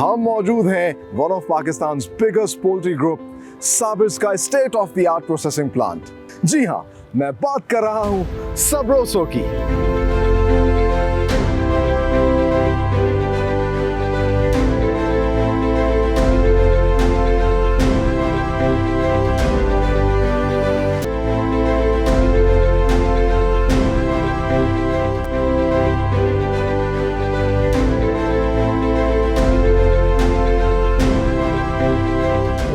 हम मौजूद हैं one of Pakistan biggest poultry group Sabir's का state of the art processing plant. जी हाँ, मैं बात कर रहा हूं सब्रोसो की।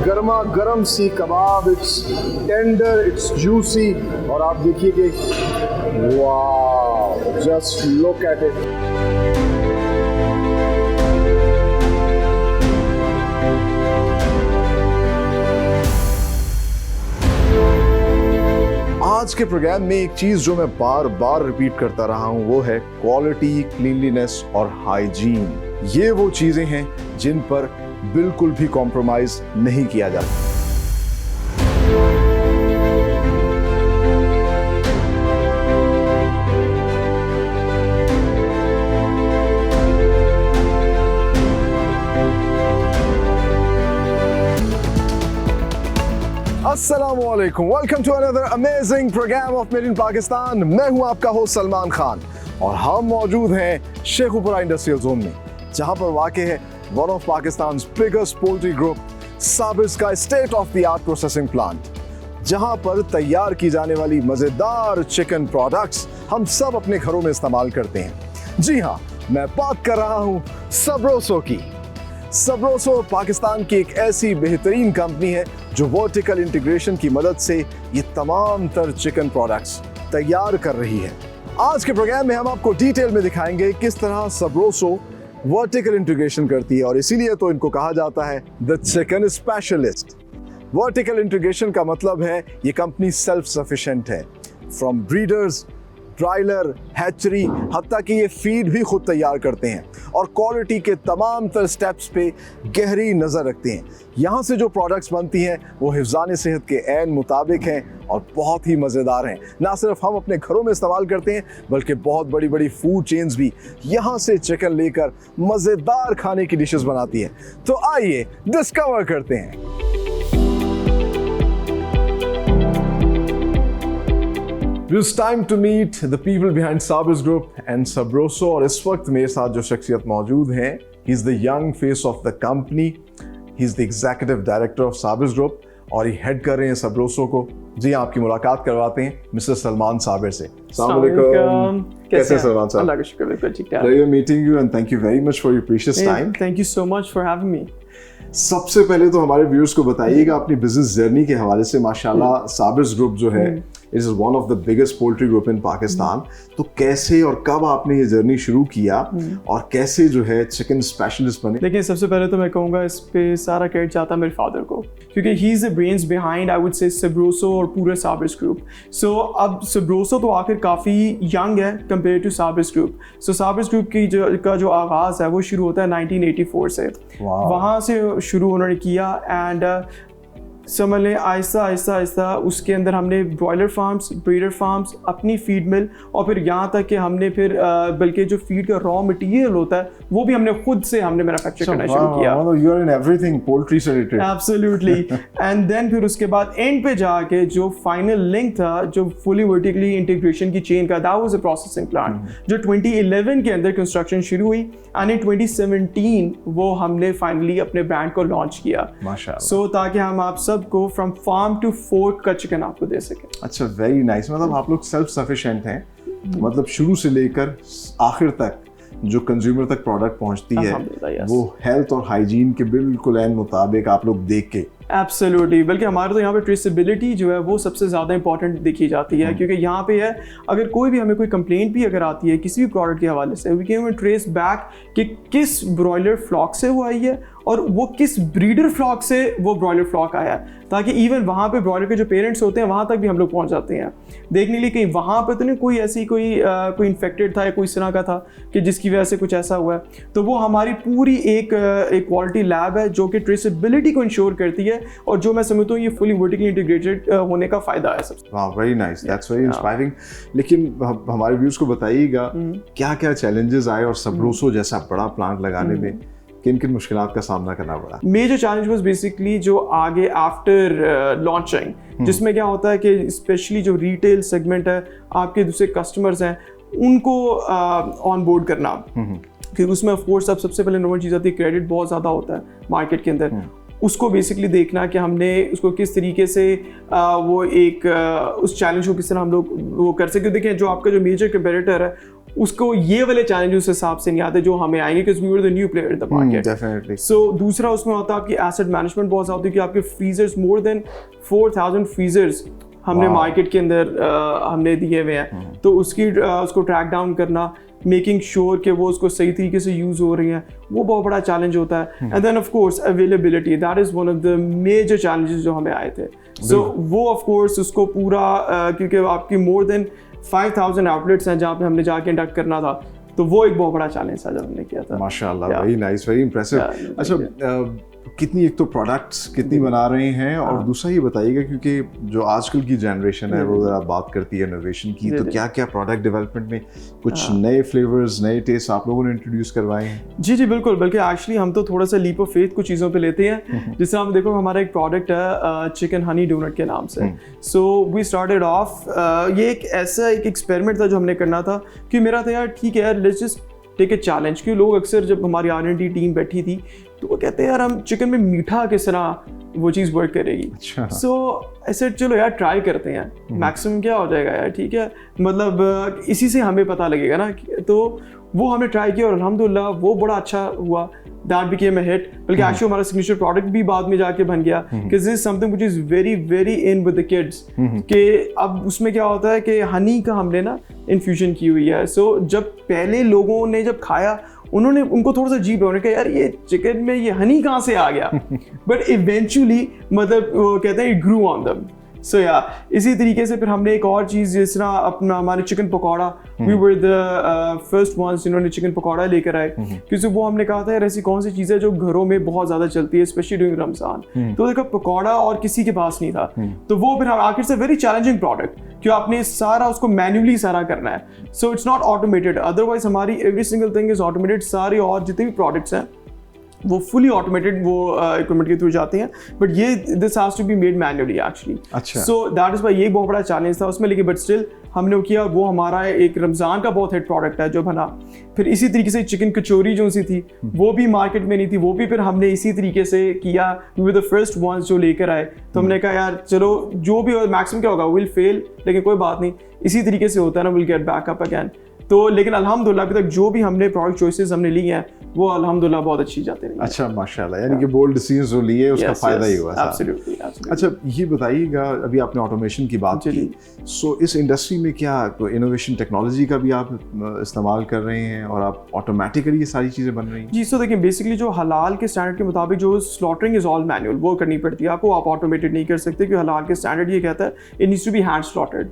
गर्मा गर्म सी कबाब, इट्स टेंडर, इट्स जूसी। और आप देखिए कि वाह, जस्ट लुक एट इट। आज के प्रोग्राम में एक चीज जो मैं बार बार रिपीट करता रहा हूं वो है क्वालिटी, क्लीनलीनेस और हाइजीन। ये वो चीजें हैं जिन पर बिल्कुल भी कॉम्प्रोमाइज नहीं किया जाता। अस्सलामुअलैकुम, welcome to another amazing program of made in Pakistan. मैं हूं आपका होस्ट सलमान खान और हम मौजूद हैं शेखुपुरा इंडस्ट्रियल जोन में, जहां पर वाक़ है one of Pakistan biggest poultry group Sabir's का state of the art processing plant, जहां पर तैयार की जाने वाली मजेदार चिकन प्रोडक्ट्स हम सब अपने घरों में इस्तेमाल करते हैं। जी हाँ, मैं बात कर रहा हूं सब्रोसो की। सब्रोसो पाकिस्तान की एक ऐसी बेहतरीन कंपनी है जो वर्टिकल इंटीग्रेशन की मदद से ये तमाम तर चिकन प्रोडक्ट्स तैयार कर रही है। आज के प्रोग्राम में हम आपको डिटेल में दिखाएंगे किस तरह सब्रोसो वर्टिकल इंटीग्रेशन करती है, और इसीलिए तो इनको कहा जाता है the chicken specialist. Vertical integration का मतलब है ये कंपनी सेल्फ सफिशिएंट है। फ्रॉम ब्रीडर्स, ब्रायलर, हैचरी, हत्ता कि ये फीड भी खुद तैयार करते हैं और क्वालिटी के तमाम तर स्टेप्स पे गहरी नज़र रखते हैं। यहाँ से जो प्रोडक्ट्स बनती हैं वो हिफ्ज़ान सेहत के ऐन मुताबिक हैं और बहुत ही मज़ेदार हैं। ना सिर्फ हम अपने घरों में इस्तेमाल करते हैं बल्कि बहुत बड़ी बड़ी फूड चेन्स भी यहाँ से चिकन लेकर मज़ेदार खाने की डिशेस बनाती हैं। तो आइए डिस्कवर करते हैं। It's time to meet the people behind Sabirs Group and Sabroso, और इस वक्त मेरे साथ जो शख्सियत मौजूद हैं, he's the young face of the company, he's the executive director of Sabirs Group और ये हेड कर रहे हैं Sabroso को। जी, आपकी मुलाकात करवाते हैं मिस्टर सलमान साबिर से। अस्सलाम वालेकुम, कैसे हैं सलमान साहब? अल्लाह का शुक्र, बिल्कुल ठीक ठाक। Pleasure meeting you and thank you very much for your precious time. Thank you so much for having me. सबसे पहले तो हमारे व्यूअर्स को बताइएगा अपनी बिजनेस जर्नी के हवाले से। माशाल्लाह साबिर्स ग्रुप जो है it is one of the biggest poultry group in Pakistan. तो कैसे और कब आपने ये जर्नी शुरू किया और कैसे जो है चिकन स्पेशलिस्ट बने? देखिए, सबसे पहले तो मैं कहूँगा इस पे सारा क्रेडिट जाता है मेरे फादर को, क्योंकि he is the brains behind I would say Sabroso और पूरे साबिर्स ग्रुप। सो अब सब्रोसो तो आखिर काफ़ी यंग है compare to Sabir's group. So Sabir's group की जो आगाज़ है वो शुरू होता है 1984 से। वहाँ से शुरू उन्होंने किया एंड समझ लें आहिस्ता आहिस्ता उसके अंदर हमने ब्रॉयलर फार्म्स, ब्रीडर फार्म्स, अपनी फीड मिल और फिर यहाँ तक कि हमने फिर बल्कि जो फीड का रॉ मटेरियल होता है वो भी हमने खुद से मैन्युफैक्चर करना शुरू किया। You are in everything poultry related. Absolutely. And then फिर उसके बाद एंड पे जाके जो फाइनल लिंक था जो फुली वर्टिकली इंटीग्रेशन की चेन का, that was a processing plant जो 2011 के अंदर कंस्ट्रक्शन शुरू हुई एंड इन 2017 वो हमने फाइनली अपने ब्रांड को लॉन्च किया माशाल्लाह। सो ताकि हम आप सबको फ्रॉम फार्म टू फोर्क का चिकन आपको दे सके। अच्छा, वेरी नाइस। मतलब आप लोग सेल्फ सफिशिएंट हैं, मतलब शुरू से लेकर आखिर तक जो कंज्यूमर तक प्रोडक्ट पहुंचती है वो हेल्थ और हाइजीन के बिल्कुल ऐन मुताबिक आप लोग देख के। एब्सोल्युटली, बल्कि हमारे तो यहाँ पे ट्रेसेबिलिटी जो है वो सबसे ज़्यादा इंपॉर्टेंट देखी जाती है, क्योंकि यहाँ पे है अगर कोई भी हमें कोई कंप्लेंट भी अगर आती है किसी भी प्रोडक्ट के हवाले से, वी कैन ट्रेस बैक कि किस ब्रॉयलर फ्लॉक से वो आई है और वो किस ब्रीडर फ्लॉक से वो ब्रॉयलर फ्लॉक आया है, ताकि इवन वहाँ पे ब्रॉयलर के जो पेरेंट्स होते हैं वहाँ तक भी हम लोग पहुँच जाते हैं देखने के लिए कहीं वहाँ पे तो नहीं कोई ऐसी कोई इन्फेक्टेड था या कोई इस तरह का था कि जिसकी वजह से कुछ ऐसा हुआ है। तो वो हमारी पूरी एक क्वालिटी लैब है जो कि ट्रेसेबिलिटी को इंश्योर करती है और जो मैं समझता हूँ ये फुली वर्टिकली इंटीग्रेटेड होने का फायदा है सबसे। वाह, very nice, that's very inspiring. लेकिन हमारे व्यूअर्स को बताइएगा क्या क्या चैलेंजेस आए और सब्रोसो जैसा बड़ा प्लांट लगाने में किन किन मुश्किलात का सामना करना पड़ा? मेजर चैलेंज वाज बेसिकली जो आगे आफ्टर लॉन्चिंग, जिसमें क्या होता है कि स्पेशली जो रिटेल सेगमेंट है, आपके दूसरे कस्टमर्स हैं, उनको ऑन बोर्ड करना, क्योंकि उसमें ऑफ कोर्स अब सबसे पहले नंबर चीज़ आती है, क्रेडिट बहुत ज़्यादा होता है मार्केट के अंदर। उसको बेसिकली देखना कि हमने उसको किस तरीके से वो एक उस चैलेंज को किस तरह हम लोग वो कर सकते। देखें जो आपका जो मेजर कंपेटिटर है, उसको ये वाले चैलेंज उस हिसाब से नहीं आते जो हमें आएंगे, क्योंकि we were the new player in the market. Definitely. So दूसरा उसमें होता है आपकी एसेट मैनेजमेंट बहुत ज़्यादा होती है, कि आपके फ्रीजर्स मोर देन 4000 फ्रीजर्स हमने मार्केट के अंदर हमने दिए हुए हैं, तो उसको ट्रैक डाउन करना, मेकिंग श्योर कि वो उसको सही तरीके से यूज़ हो रही हैं, वो बहुत बड़ा चैलेंज होता है। And then of course availability, that is one of the major challenges जो हमें आए थे। सो वो ऑफ कोर्स उसको पूरा क्योंकि आपकी मोर देन 5000 आउटलेट्स हैं जहाँ पे हमने जाके इंडक्ट करना था, तो वो एक बहुत बड़ा चैलेंज था जब हमने किया था। माशाल्लाह, वेरी नाइस, वेरी इम्प्रेसिव। अच्छा, कितनी, एक तो प्रोडक्ट्स कितनी बना रहे हैं, और दूसरा ये बताइएगा क्योंकि जो आजकल की जनरेशन है वो ज़रा बात करती है इनोवेशन की, तो क्या क्या प्रोडक्ट डेवलपमेंट में कुछ नए फ्लेवर्स, नए टेस्ट आप लोगों ने इंट्रोड्यूस करवाए हैं? जी जी बिल्कुल, बल्कि एक्चुअली हम तो थोड़ा सा लीप ऑफ फेथ कुछ चीज़ों पे लेते हैं। जैसे आप देखो, हमारा एक प्रोडक्ट है चिकन हनी डोनट के नाम से। सो वी स्टार्टेड ऑफ, ये एक ऐसा एक एक्सपेरिमेंट था जो हमने करना था, कि मेरा था यार ठीक है यार, let's just take a challenge. क्योंकि लोग अक्सर जब हमारी R&D टीम बैठी थी तो वो कहते हैं यार हम चिकन में मीठा किस तरह वो चीज़ वर्क करेगी। सो ऐसे चलो यार ट्राई करते हैं, मैक्सिमम क्या हो जाएगा यार, ठीक है, मतलब इसी से हमें पता लगेगा ना। तो वो हमने ट्राई किया और अल्हम्दुलिल्लाह वो बड़ा अच्छा हुआ, दैट बिकेम अ हिट। बल्कि एक्चुअली हमारा सिग्नेचर प्रोडक्ट भी बाद में जाके बन गया, कि this is something which is very very in with the kids. कि अब उसमें क्या होता है कि हनी का हमने ना इन्फ्यूजन की हुई है। सो जब पहले लोगों ने जब खाया, उनको थोड़ा सा अजीब है, उन्होंने कहा यार ये चिकन में ये हनी कहाँ से आ गया। बट इवेंचुअली मतलब वो कहते हैं इट ग्रू ऑन देम। सो या इसी तरीके से फिर हमने एक और चीज़, जिस तरह अपना हमारे chicken pakora, we were the first ones जिन्होंने चिकन पकौड़ा लेकर आए, क्योंकि वो हमने कहा था यार ऐसी कौन सी चीज़ है जो घरों में बहुत ज़्यादा चलती है, स्पेशली ड्यूरिंग रमज़ान। तो देखा पकौड़ा और किसी के पास नहीं था, तो वो फिर हम आखिर से वेरी चैलेंजिंग प्रोडक्ट, क्यों आपने सारा उसको मैन्युअली सारा करना है। So it's not automated, otherwise हमारी every single thing is automated. सारे और जितने भी प्रोडक्ट्स हैं वो फुली ऑटोमेटेड वो इक्विपमेंट के थ्रू जाते हैं, बट ये this has to be made manually actually. अच्छा। सो दैट इज वाई ये बहुत बड़ा चैलेंज था उसमें, लेकिन बट स्टिल हमने वो किया। वो हमारा एक रमज़ान का बहुत हिट प्रोडक्ट है जो बना। फिर इसी तरीके से चिकन कचौरी जो सी थी वो भी मार्केट में नहीं थी, वो भी फिर हमने इसी तरीके से किया। We were the first ones जो लेकर आए, तो हमने कहा यार चलो जो भी हो, मैक्सिमम क्या होगा, विल फेल, लेकिन कोई बात नहीं, इसी तरीके से होता है ना, will get back up again. तो लेकिन अल्हम्दुलिल्लाह अभी तक जो भी हमने प्रोडक्ट चॉइसेस हमने ली हैं वो अल्हम्दुलिल्लाह बहुत अच्छी जाते रही। अच्छा, माशाल्लाह, यानी कि बोल्ड डिसीजंस जो लिए उसका फायदा ही हुआ। एब्सोल्युटली। अच्छा, ये बताइएगा, अभी आपने ऑटोमेशन की बात की, सो इस इंडस्ट्री में क्या इनोवेशन टेक्नोलॉजी का भी आप इस्तेमाल कर रहे हैं और आप ऑटोमेटिकली ये सारी चीज़ें बन रही हैं? जी, सो देखिए बेसिकली जो हलाल के स्टैंडर्ड के मुताबिक जो स्लॉटरिंग इज ऑल मैनुअल, वो करनी पड़ती है आपको, आप ऑटोमेटेड नहीं कर सकते, क्योंकि हलाल के स्टैंडर्ड ये कहता है it needs to be hand slaughtered.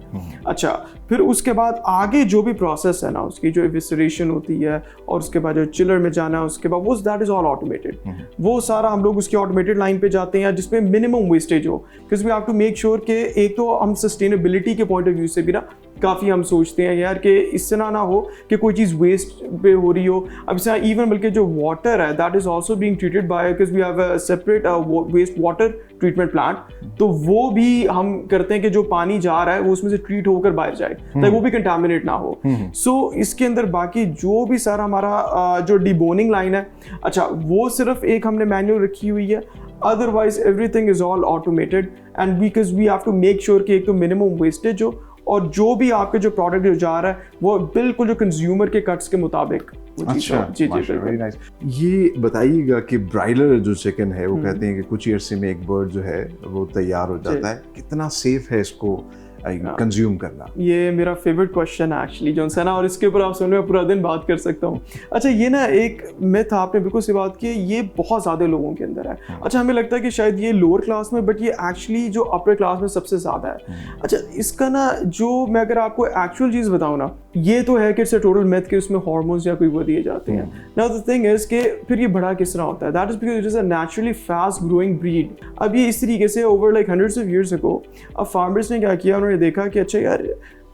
अच्छा, फिर उसके बाद आगे जो भी प्रोसेस है ना, उसकी जो इविसरेशन होती है और उसके बाद जो चिलर में जाना है, उसके बाद वो दैट इज ऑल ऑटोमेटेड। वो सारा हम लोग उसकी ऑटोमेटेड लाइन पे जाते हैं जिसमें मिनिमम वेस्टेज हो, because we have to make sure कि एक तो हम सस्टेनेबिलिटी के पॉइंट ऑफ व्यू से भी ना काफ़ी हम सोचते हैं यार कि इससे ना हो कि कोई चीज़ वेस्ट पे हो रही हो। अब इससे इवन बल्कि जो वाटर है that is also being treated by, because we have a separate waste water treatment plant, तो वो भी हम करते हैं कि जो पानी जा रहा है वो उसमें से ट्रीट होकर बाहर जाए, ताकि वो भी कंटामिनेट ना हो। सो इसके अंदर बाकी जो भी सारा हमारा जो डिबोनिंग लाइन है, अच्छा वो सिर्फ एक हमने मैनुअल रखी हुई है, otherwise everything is all automated. And because we have to make sure कि एक तो मिनिमम वेस्टेज हो, और जो भी आपके जो प्रोडक्ट जो जा रहा है वो बिल्कुल जो कंज्यूमर के कट्स के मुताबिक। अच्छा, जी जी, वेरी नाइस। ये बताइएगा कि ब्रायलर जो चिकन है वो कहते हैं कि कुछ ही अरसे में एक बर्ड जो है वो तैयार हो जाता है, कितना सेफ है इसको कंज्यूम करना? ये मेरा फेवरेट क्वेश्चन है एक्चुअली जो है ना, और इसके ऊपर आप सुन में पूरा दिन बात कर सकता हूँ। अच्छा, ये ना एक मिथ आपने बिल्कुल सी बात की, ये बहुत ज़्यादा लोगों के अंदर है। अच्छा, हमें लगता है कि शायद ये लोअर क्लास में, बट ये एक्चुअली जो अपर क्लास में सबसे ज़्यादा है। अच्छा, इसका ना जो मैं अगर आपको एक्चुअल चीज़ बताऊँ ना, ये तो है कि इट्स अ टोटल मिथ कि उसमें हार्मोन्स या कोई वो दिए जाते हैं। नाउ द थिंग इज कि फिर ये बड़ा किस तरह होता है, that is because it is a naturally fast growing breed. अब ये इस तरीके से over like hundreds of years ago अब फार्मर्स ने क्या किया, उन्होंने देखा कि अच्छा यार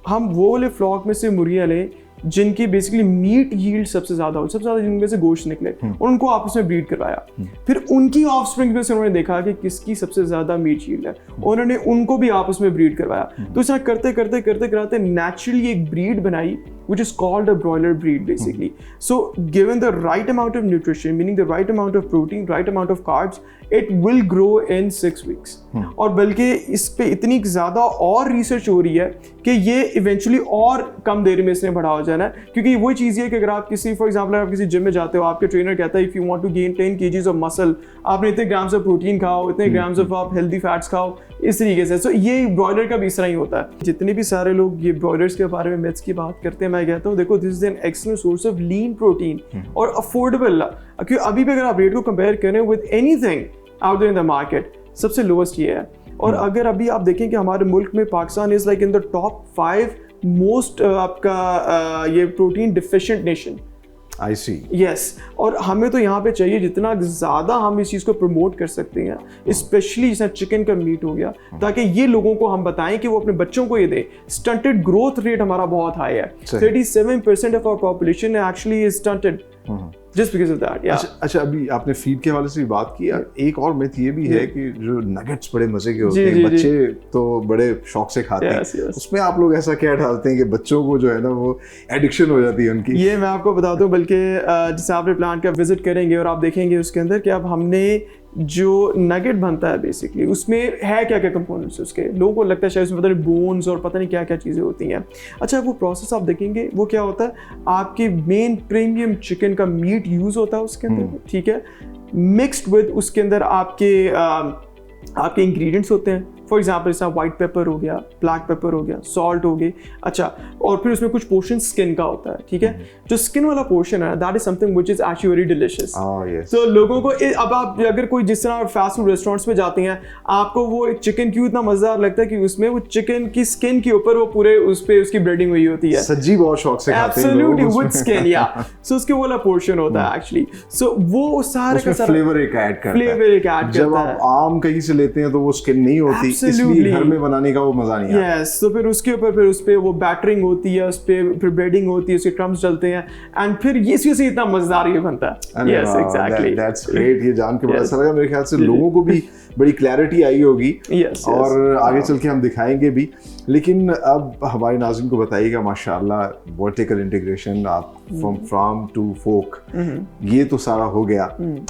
हम वो वाले फ्लॉक में से मुर्गियाँ लें जिनकी बेसिकली मीट यील्ड सबसे ज़्यादा हो, सबसे ज़्यादा जिनमें से गोश्त निकले, और उनको आपस में ब्रीड करवाया। फिर उनकी ऑफस्प्रिंग में से उन्होंने देखा कि किसकी सबसे ज़्यादा मीट यील्ड है, उन्होंने उनको भी आपस में ब्रीड करवाया। तो इस तरह करते करते करते करते नेचुरली एक ब्रीड बनाई which is called a broiler breed basically. So given the right amount of nutrition, meaning the right amount of protein, right amount of carbs, it will grow in 6 weeks. और बल्कि इस पे इतनी ज़्यादा और research हो रही है कि ये इवेंचुअली और कम देर में इसने बड़ा हो जाना है, क्योंकि वही चीज़ है कि अगर आप किसी फॉर एग्जाम्पल आप किसी जिम में जाते हो, आपके ट्रेनर कहता है if you want to gain 10 kgs of muscle, आपने इतने ग्राम्स ऑफ प्रोटीन खाओ, इतने ग्राम्स ऑफ आप हेल्दी फैट्स खाओ, इस तरीके से। सो ये ब्रॉयलर का भी इस तरह ही होता है। जितने भी सारे लोग ये ब्रॉयलर्स के बारे में मिथ्स की बात करते हैं, मैं कहता हूँ देखो this is an excellent source of lean protein और अफोर्डेबल, क्योंकि अभी भी अगर आप रेट को कंपेयर करें with anything out there in the market, सबसे लोवेस्ट ये है। और अगर अभी आप देखें कि हमारे मुल्क में Pakistan is like in the top 5 most आपका ये protein deficient nation. I see. Yes, और हमें तो यहाँ पे चाहिए जितना ज़्यादा हम इस चीज़ को प्रमोट कर सकते हैं, स्पेशली जैसे चिकन का मीट हो गया, ताकि ये लोगों को हम बताएं कि वो अपने बच्चों को ये दें। स्टंटेड ग्रोथ रेट हमारा बहुत हाई है, 37% of our population actually is stunted just because of that. Yeah. अच्छा अभी आपने फीड के हवाले से भी बात की, एक और मिथ ये भी है कि जो नगेट्स बड़े मजे के होते हैं, बच्चे तो बड़े शौक से खाते हैं, उसमें आप लोग ऐसा क्या डालते हैं कि बच्चों को जो है ना वो एडिक्शन हो जाती है उनकी? ये मैं आपको बता दूं, बल्कि जैसे आपने प्लांट का विजिट करेंगे और आप देखेंगे उसके अंदर कि अब हमने जो नगेट बनता है बेसिकली उसमें है क्या क्या कंपोनेंट्स उसके, लोगों को लगता है शायद उसमें पता नहीं बोन्स और पता नहीं क्या क्या चीज़ें होती हैं। अच्छा वो प्रोसेस आप देखेंगे वो क्या होता है, आपके मेन प्रीमियम चिकन का मीट यूज़ होता है उसके अंदर, ठीक है, मिक्सड विद उसके अंदर आपके इंग्रेडिएंट्स होते हैं। फॉर एग्जाम्पल जैसा वाइट पेपर हो गया, ब्लैक पेपर हो गया, सॉल्ट हो गई, अच्छा, और फिर उसमें कुछ पोर्शन स्किन का होता है, ठीक है, जो स्किन वाला पोर्शन है that is something which is actually very delicious. तो लोगों को अब आप अगर कोई जिस तरह फास्ट फूड रेस्टोरेंट्स में जाते हैं, आपको वो चिकन क्यों इतना मजेदार लगता है कि उसमें वो चिकन की स्किन के ऊपर वो पूरे उस पे उसकी ब्रेडिंग हुई होती है, सज्जी बहुत शौक से खाते हैं एब्सोल्युटली विद स्किन, या सो उसके वाला पोर्शन होता है एक्चुअली। सो वो सारे का सारा फ्लेवर एक ऐड करता है, फ्लेवर एक ऐड करता है। जब आप आम कहीं से लेते हैं तो वो स्किन नहीं होती, इसलिए घर में बनाने का वो मजा नहीं आता। Yes, तो फिर उसके ऊपर फिर उस पे वो बैटरिंग होती है, उस पे फिर ब्रेडिंग होती है, उसके क्रम्स डलते हैं, एंड फिर ये इसी से इतना मजेदार ये बनता है। Yes, exactly. That's great, ये जान के बड़ा अच्छा लगा। मेरे ख्याल से लोगों को भी बड़ी क्लैरिटी आई होगी, और आगे चल के हम दिखाएंगे भी। लेकिन अब हमारे नाज़रीन को बताइएगा, माशाल्लाह वर्टिकल इंटीग्रेशन, आप फ्रॉम फार्म टू फोक, ये तो सारा हो गया,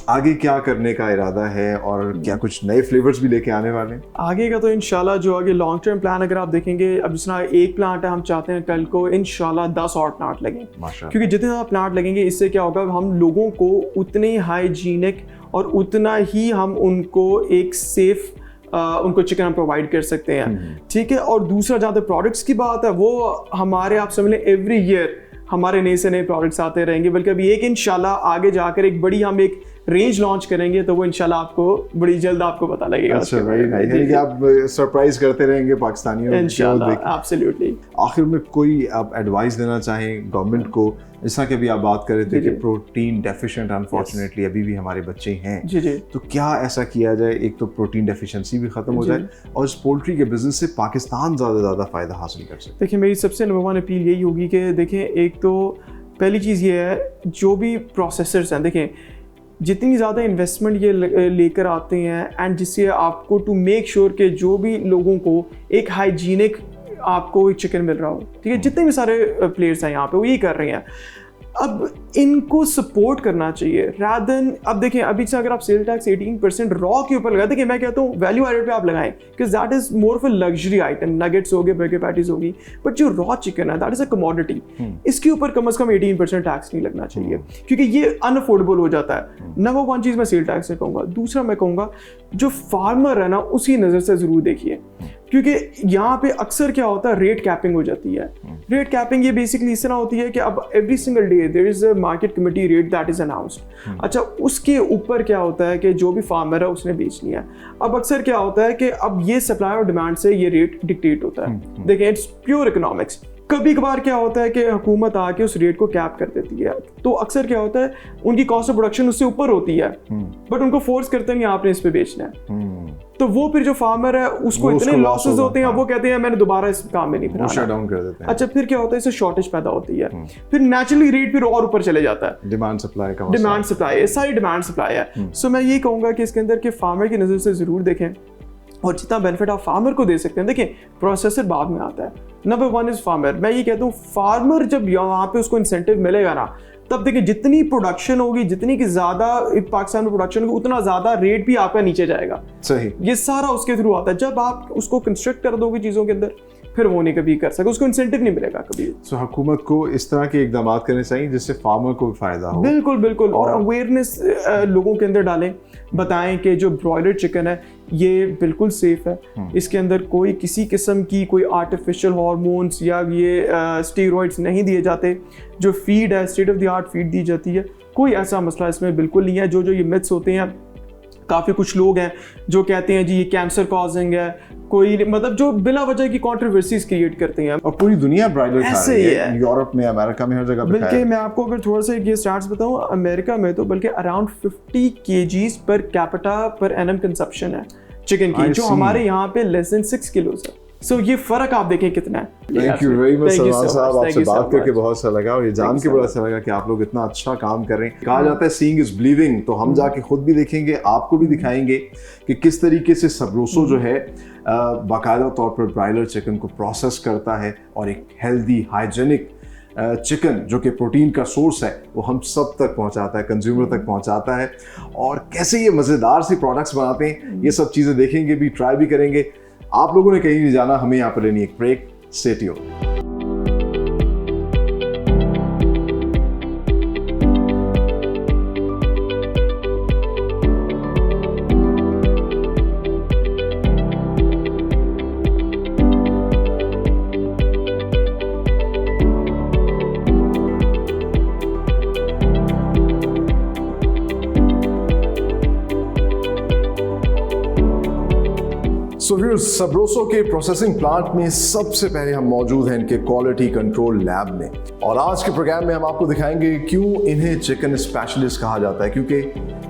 आगे क्या करने का इरादा है और क्या कुछ नए फ्लेवर्स भी लेके आने वाले हैं? आगे का तो इंशाल्लाह जो आगे लॉन्ग टर्म प्लान अगर आप देखेंगे, अब जिस तरह एक प्लांट है, हम चाहते हैं कल को इंशाल्लाह 10 और प्लांट लगें, क्योंकि जितने ज़्यादा प्लांट लगेंगे इससे क्या होगा, हम लोगों को उतने हाइजीनिक और उतना ही हम उनको एक सेफ उनको चिकन हम प्रोवाइड कर सकते हैं, ठीक है। और दूसरा जहाँ तक प्रोडक्ट्स की बात है, वो हमारे आप समझ लें एवरी ईयर हमारे नए से नए प्रोडक्ट्स आते रहेंगे, बल्कि अभी एक इंशाल्लाह आगे जाकर एक बड़ी हम एक रेंज लॉन्च करेंगे, तो वो इंशाल्लाह आपको बड़ी जल्द आपको पता लगेगा। अच्छा भाई, यानी कि आप सरप्राइज करते रहेंगे पाकिस्तानियों को इंशाल्लाह, एब्सोल्युटली। आखिर में कोई आप एडवाइस देना चाहें गवर्नमेंट को, जैसा कि अभी आप बात कर रहे थे कि प्रोटीन डेफिशिएंट अनफॉर्चुनेटली अभी भी हमारे बच्चे हैं, जी जी, तो क्या ऐसा किया जाए एक तो प्रोटीन डेफिशिएंसी भी खत्म हो जाए और इस पोल्ट्री के बिजनेस से पाकिस्तान ज़्यादा फायदा हासिल कर सके? देखिए मेरी सबसे नंबर 1 अपील यही होगी कि देखें, एक तो पहली चीज़ ये है, जो भी प्रोसेसर्स हैं, देखें जितनी ज़्यादा इन्वेस्टमेंट ये लेकर आते हैं, एंड जिससे आपको टू मेक श्योर कि जो भी लोगों को एक हाइजीनिक आपको चिकन मिल रहा हो, ठीक है, जितने भी सारे प्लेयर्स हैं यहाँ पे वो ये कर रहे हैं, अब इनको सपोर्ट करना चाहिए रादर देन, अब देखें अभी से अगर आप सेल टैक्स 18% रॉ के ऊपर लगाए, देखिए मैं कहता हूँ वैल्यू एडेड पे आप लगाएं, because that is more of a luxury item, nuggets हो गए, बर्गर पैटीज होगी, बट जो रॉ चिकन है दैट इज अ कमोडिटी, इसके ऊपर कम से कम 18% टैक्स नहीं लगना चाहिए, क्योंकि ये अनअफोर्डेबल हो जाता है। नंबर 1 चीज़ मैं सेल टैक्स से कहूँगा। दूसरा मैं कहूँगा जो फार्मर है ना, उसी नज़र से ज़रूर देखिए, क्योंकि यहाँ पे अक्सर क्या होता है, रेट कैपिंग हो जाती है। रेट कैपिंग ये बेसिकली इस तरह होती है कि अब every single day there is a market committee rate that is announced. अच्छा, उसके ऊपर क्या होता है कि जो भी फार्मर है उसने बेचनी है। अब अक्सर क्या होता है कि अब ये सप्लाई और डिमांड से ये रेट डिक्टेट होता है। देखिए इट्स प्योर इकोनॉमिक्स। कभी कभार क्या होता है कि हुकूमत आके उस रेट को कैप कर देती है, तो अक्सर क्या होता है उनकी कॉस्ट ऑफ प्रोडक्शन उससे ऊपर होती है, बट उनको फोर्स करते हैं आपने इस पे बेचना है, तो वो फिर जो फार्मर है उसको इतने लॉसेस होते हैं, वो कहते हैं मैंने दोबारा इस काम में नहीं फिर शट डाउन कर देते हैं। अच्छा, फिर क्या होता है, इससे शॉर्टेज पैदा होती है, फिर नेचुरली रेट फिर और ऊपर चले जाता है। डिमांड सप्लाई का डिमांड सप्लाई है, सारी डिमांड सप्लाई है। सो मैं ये कहूंगा कि इसके अंदर के फार्मर की नज़र से ज़रूर देखें और जितना बेनिफिट आप फार्मर को दे सकते हैं। देखिए, प्रोसेसर बाद में आता है, नंबर 1 इज फार्मर। मैं ये कहता हूँ फार्मर जब यहाँ पे उसको इंसेंटिव मिलेगा ना, तब देखिए जितनी प्रोडक्शन होगी, जितनी की ज्यादा पाकिस्तान में प्रोडक्शन होगी, उतना ज्यादा रेट भी आपका नीचे जाएगा। सही, ये सारा उसके थ्रू आता है। जब आप उसको कंस्ट्रक्ट कर दोगे चीजों के अंदर, फिर वो नहीं कभी कर सके, उसको इंसेंटिव नहीं मिलेगा कभी। सो हुकूमत को इस तरह के इकदाम करने चाहिए जिससे फार्मर को भी फायदा हो। बिल्कुल बिल्कुल, और अवेयरनेस लोगों के अंदर डालें, बताएं कि जो ब्रॉयलर चिकन है ये बिल्कुल सेफ है, इसके अंदर कोई किसी किस्म की कोई आर्टिफिशियल हार्मोन्स या ये स्टेरॉइड्स नहीं दिए जाते, जो फीड है state of the art feed दी जाती है, कोई ऐसा मसला इसमें बिल्कुल नहीं है। जो ये मिथ्स होते हैं, काफ़ी कुछ लोग हैं जो कहते हैं जी ये कैंसर कॉजिंग है, कोई मतलब जो बिला वजह की कंट्रोवर्सीज क्रिएट करते हैं। और पूरी दुनिया ब्राइडल खा रही है, यूरोप में, अमेरिका में, हर जगह पे। बल्कि मैं आपको अगर थोड़ा सा ये स्टार्ट्स बताऊं, अमेरिका में तो बल्कि around 50 kgs per capita per annum consumption है चिकन की, जो हमारे यहाँ पे लेस देन 6 किलोज है। सो ये फर्क आप देखें कितना है। Thank you very much Salman साहब, आपसे बात करके बहुत अच्छा लगा और ये जान के बड़ा अच्छा लगा कि आप लोग इतना अच्छा काम कर रहे हैं। कहा जाता है सीइंग इज बिलीविंग, तो हम जाके खुद भी देखेंगे, आपको भी दिखाएंगे कि किस तरीके से सबरोसो जो है बाकायदा तौर पर ब्रायलर चिकन को प्रोसेस करता है और एक हेल्दी हाइजेनिक चिकन जो कि प्रोटीन का सोर्स है वो हम सब तक पहुंचाता है, कंज्यूमर तक पहुंचाता है। और कैसे ये मज़ेदार सी प्रोडक्ट्स बनाते हैं, ये सब चीज़ें देखेंगे भी, ट्राई भी करेंगे। आप लोगों ने कहीं नहीं जाना, हमें यहाँ पर लेनी एक break. Stay tuned. So viewers, सबरोसो के प्रोसेसिंग प्लांट में सबसे पहले हम मौजूद हैं इनके क्वालिटी कंट्रोल लैब में, और आज के प्रोग्राम में हम आपको दिखाएंगे क्यों इन्हें चिकन स्पेशलिस्ट कहा जाता है। क्योंकि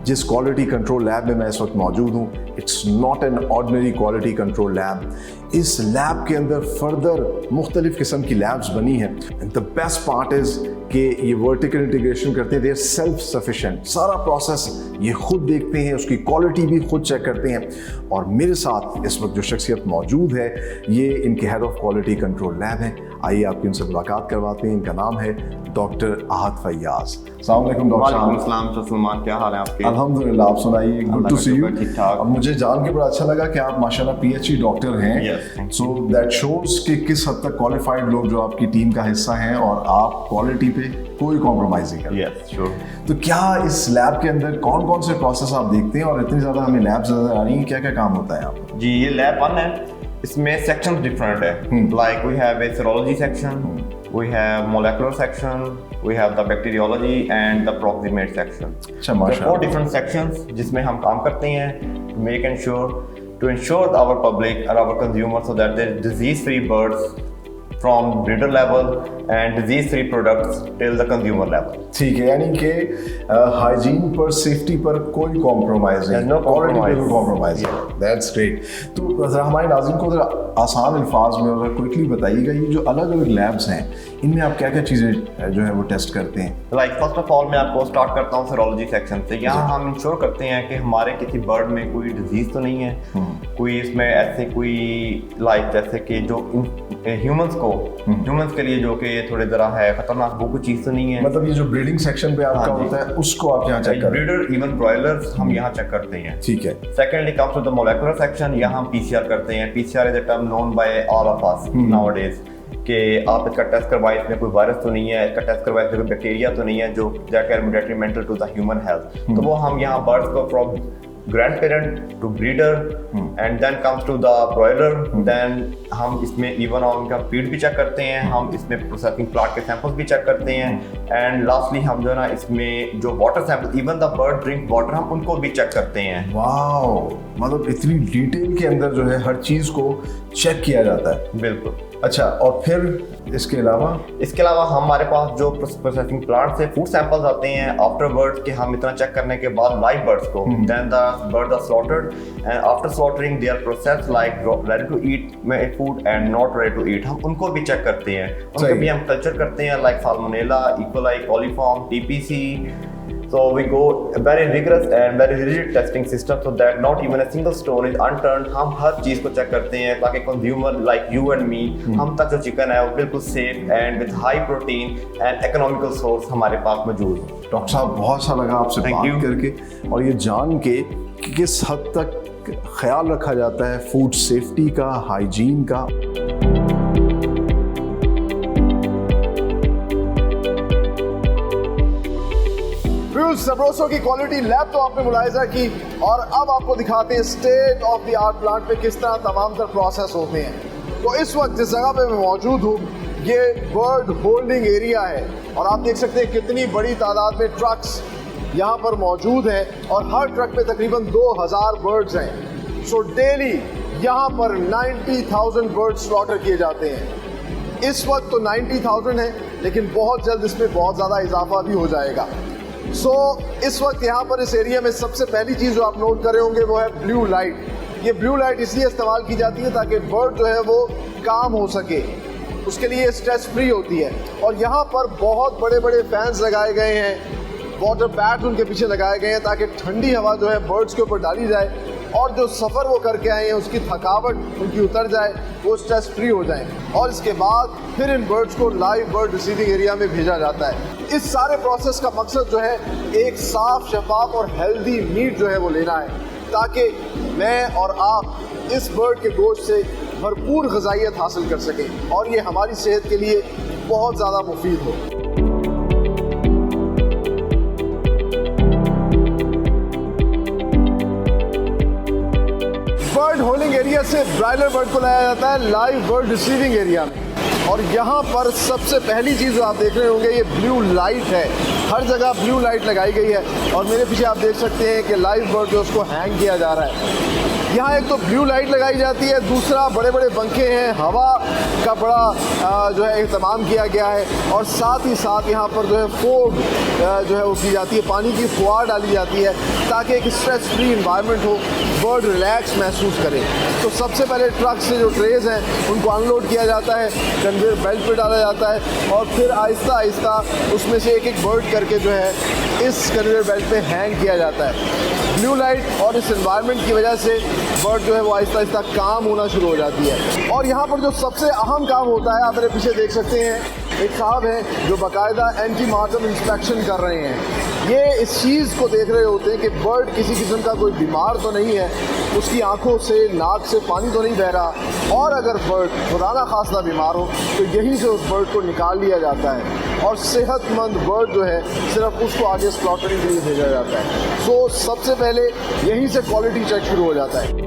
जिस क्वालिटी कंट्रोल लैब में मैं इस वक्त मौजूद हूँ, it's not an ordinary quality control lab. इस लैब के अंदर फर्दर मुख्तलिफ किस्म की लैब्स बनी हैं। And the best part is कि ये वर्टिकल इंटीग्रेशन करते हैं, दे आर सेल्फ सफिशिएंट। सारा प्रोसेस ये खुद देखते हैं, उसकी क्वालिटी भी खुद चेक करते हैं। और मेरे साथ इस वक्त जो शख्सियत मौजूद है, ये इनके head of quality control lab है। आइए आपकी उनसे मुलाकात करवाते हैं। इनका नाम है डॉक्टर आहत फैयाज। अस्सलाम वालेकुम डॉक्टर साहब। सलमान, क्या हाल है आपके? अल्हम्दुलिल्लाह, आप सुनाइए। Good to see you. ठीक ठाक। अब मुझे जान के बड़ा अच्छा लगा कि आप माशाल्लाह PhD डॉक्टर हैं। सो दैट शोज कि किस हद तक क्वालिफाइड लोग जो आपकी टीम का हिस्सा हैं और आप क्वालिटी पे कोई कॉम्प्रोमाइज नहीं करते। Yes, sure. तो क्या इस लैब के अंदर कौन कौन से प्रोसेस आप देखते हैं, और इतनी ज़्यादा हमें लैब्स नजर आ रही हैं, क्या क्या काम होता है यहाँ पर? जी, ये लैब 1 है, इसमें सेक्शन डिफरेंट है। Like we have a serology section, we have molecular section, we have the bacteriology and the proximate section. अच्छा, The माशाल्लाह। 4 different sections जिसमें हम काम करते हैं to ensure our public or our consumers so that they're disease-free birds from breeder level and disease-free products till the consumer level. ठीक है, यानी कि हाइजीन पर, सेफ्टी पर कोई कॉम्प्रोमाइज नहीं, क्वालिटी पे कोई कॉम्प्रोमाइज नहीं। That's great. तो ज़रा हमारे नाज़रीन को ज़रा आसान अल्फाज में और क्विकली बताइएगा, ये जो अलग अलग लैब्स हैं, इनमें आप क्या क्या चीज़ें जो है वो टेस्ट करते हैं? लाइक फर्स्ट ऑफ ऑल मैं आपको स्टार्ट करता हूँ serology सेक्शन से। यहाँ हम इंश्योर करते हैं कि हमारे किसी बर्ड में कोई डिजीज तो नहीं है, कोई इसमें ऐसे कोई लाइक जैसे कि जो ह्यूमंस के लिए जो कि थोड़े जरा है खतरनाक, वो कोई चीज़ तो नहीं है। मतलब ये जो ब्रीडिंग सेक्शन पे आपका होता है उसको आप यहाँ चेक करते हैं? ब्रीडर, इवन ब्रॉयलर्स हम यहाँ चेक करते हैं। ठीक है। Secondly comes to the molecular section, यहाँ हम PCR करते हैं। PCR is a term known by all of us nowadays कि आप इसका टेस्ट करवाएं, इसमें कोई वायरस तो नहीं है, इसका टेस्ट करवाएं, इसमें कोई बैक्टीरिया तो नहीं है जो that can be detrimental to the human health. तो वो हम यहाँ बर्ड्स को from grandparent to breeder and then comes to the broiler, then हम इसमें इवन उनका फीड भी चेक करते हैं, हम इसमें प्रोसेसिंग प्लांट के सैंपल्स भी चेक करते हैं, एंड लास्टली हम जो है ना इसमें जो water sample, even the bird drink water, हम उनको भी चेक करते हैं। वाओ, मतलब इतनी डिटेल के अंदर जो है हर चीज़ को चेक किया जाता है। बिल्कुल। अच्छा, और फिर इसके अलावा हमारे पास जो प्रोसेसिंग प्लांट से फूड सैंपल्स आते हैं आफ्टर बर्ड्स के, हम इतना चेक करने के बाद लाइव बर्ड्स को, then the birds are slaughtered and after slaughtering they are processed like ready to eat food and not ready to eat. हम उनको भी चेक करते हैं, उनका भी हम कल्चर करते हैं like salmonella, E coli, coliform, TPC. So we go a very rigorous and very rigid testing system so that not even a single stone is unturned। हम हर चीज को चेक करते हैं ताकि consumer like you and me, हम तक जो chicken है वो बिल्कुल safe and with high protein and economical source हमारे पास मौजूद है। डॉक्टर साहब बहुत अच्छा लगा आपसे Thank बात you. करके और ये जान के कि किस हद तक ख्याल रखा जाता है फूड सेफ्टी का, हाइजीन का। सबरोसो की क्वालिटी लैब तो आपने मुलाहिजा की और अब आपको दिखाते हैं state of the art plant पे किस तरह तमाम तर प्रोसेस होते हैं। तो इस वक्त जिस जगह पे मैं मौजूद हूँ ये बर्ड होल्डिंग एरिया है और आप देख सकते हैं कितनी बड़ी तादाद में ट्रक्स यहाँ पर मौजूद हैं और हर ट्रक पे तकरीबन 2000 बर्ड्स हैं। सो डेली यहाँ पर 90,000 बर्ड स्लॉटर किए जाते हैं। इस वक्त तो 90,000 है लेकिन बहुत जल्द इसमें बहुत ज़्यादा इजाफा भी हो जाएगा। सो इस वक्त यहाँ पर इस एरिया में सबसे पहली चीज़ जो आप नोट कर रहे होंगे वो है ब्लू लाइट। ये ब्लू लाइट इसलिए इस्तेमाल की जाती है ताकि बर्ड जो है वो काम हो सके, उसके लिए स्ट्रेस फ्री होती है। और यहाँ पर बहुत बड़े बड़े फैंस लगाए गए हैं, वाटर पैड्स उनके पीछे लगाए गए हैं ताकि ठंडी हवा जो है बर्ड्स के ऊपर डाली जाए और जो सफ़र वो करके आए हैं उसकी थकावट उनकी उतर जाए, वो स्ट्रेस फ्री हो जाए। और इसके बाद फिर इन बर्ड्स को लाइव बर्ड रिसीविंग एरिया में भेजा जाता है। इस सारे प्रोसेस का मकसद जो है एक साफ, शफाफ और हेल्दी मीट जो है वो लेना है ताकि मैं और आप इस बर्ड के गोश्त से भरपूर ग़िज़ाइयत हासिल कर सकें और ये हमारी सेहत के लिए बहुत ज़्यादा मुफीद हो। बर्ड होल्डिंग एरिया से ब्रायलर बर्ड को लाया जाता है लाइव बर्ड रिसीविंग एरिया में और यहाँ पर सबसे पहली चीज़ जो आप देख रहे होंगे ये ब्लू लाइट है। हर जगह ब्लू लाइट लगाई गई है और मेरे पीछे आप देख सकते हैं कि लाइव बर्ड जो उसको हैंग किया जा रहा है। यहाँ एक तो ब्लू लाइट लगाई जाती है, दूसरा बड़े बड़े पंखे हैं, हवा का बड़ा जो है एहतमाम किया गया है और साथ ही साथ यहाँ पर जो है फोग जो है वो की जाती है, पानी की फुहार डाली जाती है ताकि एक स्ट्रेस फ्री इन्वायरमेंट हो, बर्ड रिलैक्स महसूस करे। तो सबसे पहले ट्रक से जो ट्रेज हैं उनको अनलोड किया जाता है, कन्वेयर बेल्ट पे डाला जाता है और फिर आहिस्ता आहिस्ता उसमें से एक एक बर्ड करके जो है इस कन्वेयर बेल्ट पे हैंग किया जाता है। ब्लू लाइट और इस एनवायरनमेंट की वजह से बर्ड जो है वो आहिस्ता आहिस्ता काम होना शुरू हो जाती है। और यहाँ पर जो सबसे अहम काम होता है आप मेरे पीछे देख सकते हैं, एक साहब हैं जो बाकायदा एंटी मार्टम इंस्पेक्शन कर रहे हैं। ये इस चीज़ को देख रहे होते हैं कि बर्ड किसी किस्म का कोई बीमार तो नहीं है, उसकी आंखों से, नाक से पानी तो नहीं बह रहा और अगर बर्ड खुदा ना खास्ता बीमार हो तो यहीं से उस बर्ड को निकाल लिया जाता है और सेहतमंद बर्ड जो है सिर्फ उसको आगे स्लॉटरिंग के लिए भेजा जाता है। सो सबसे पहले यहीं से क्वालिटी चेक शुरू हो जाता है।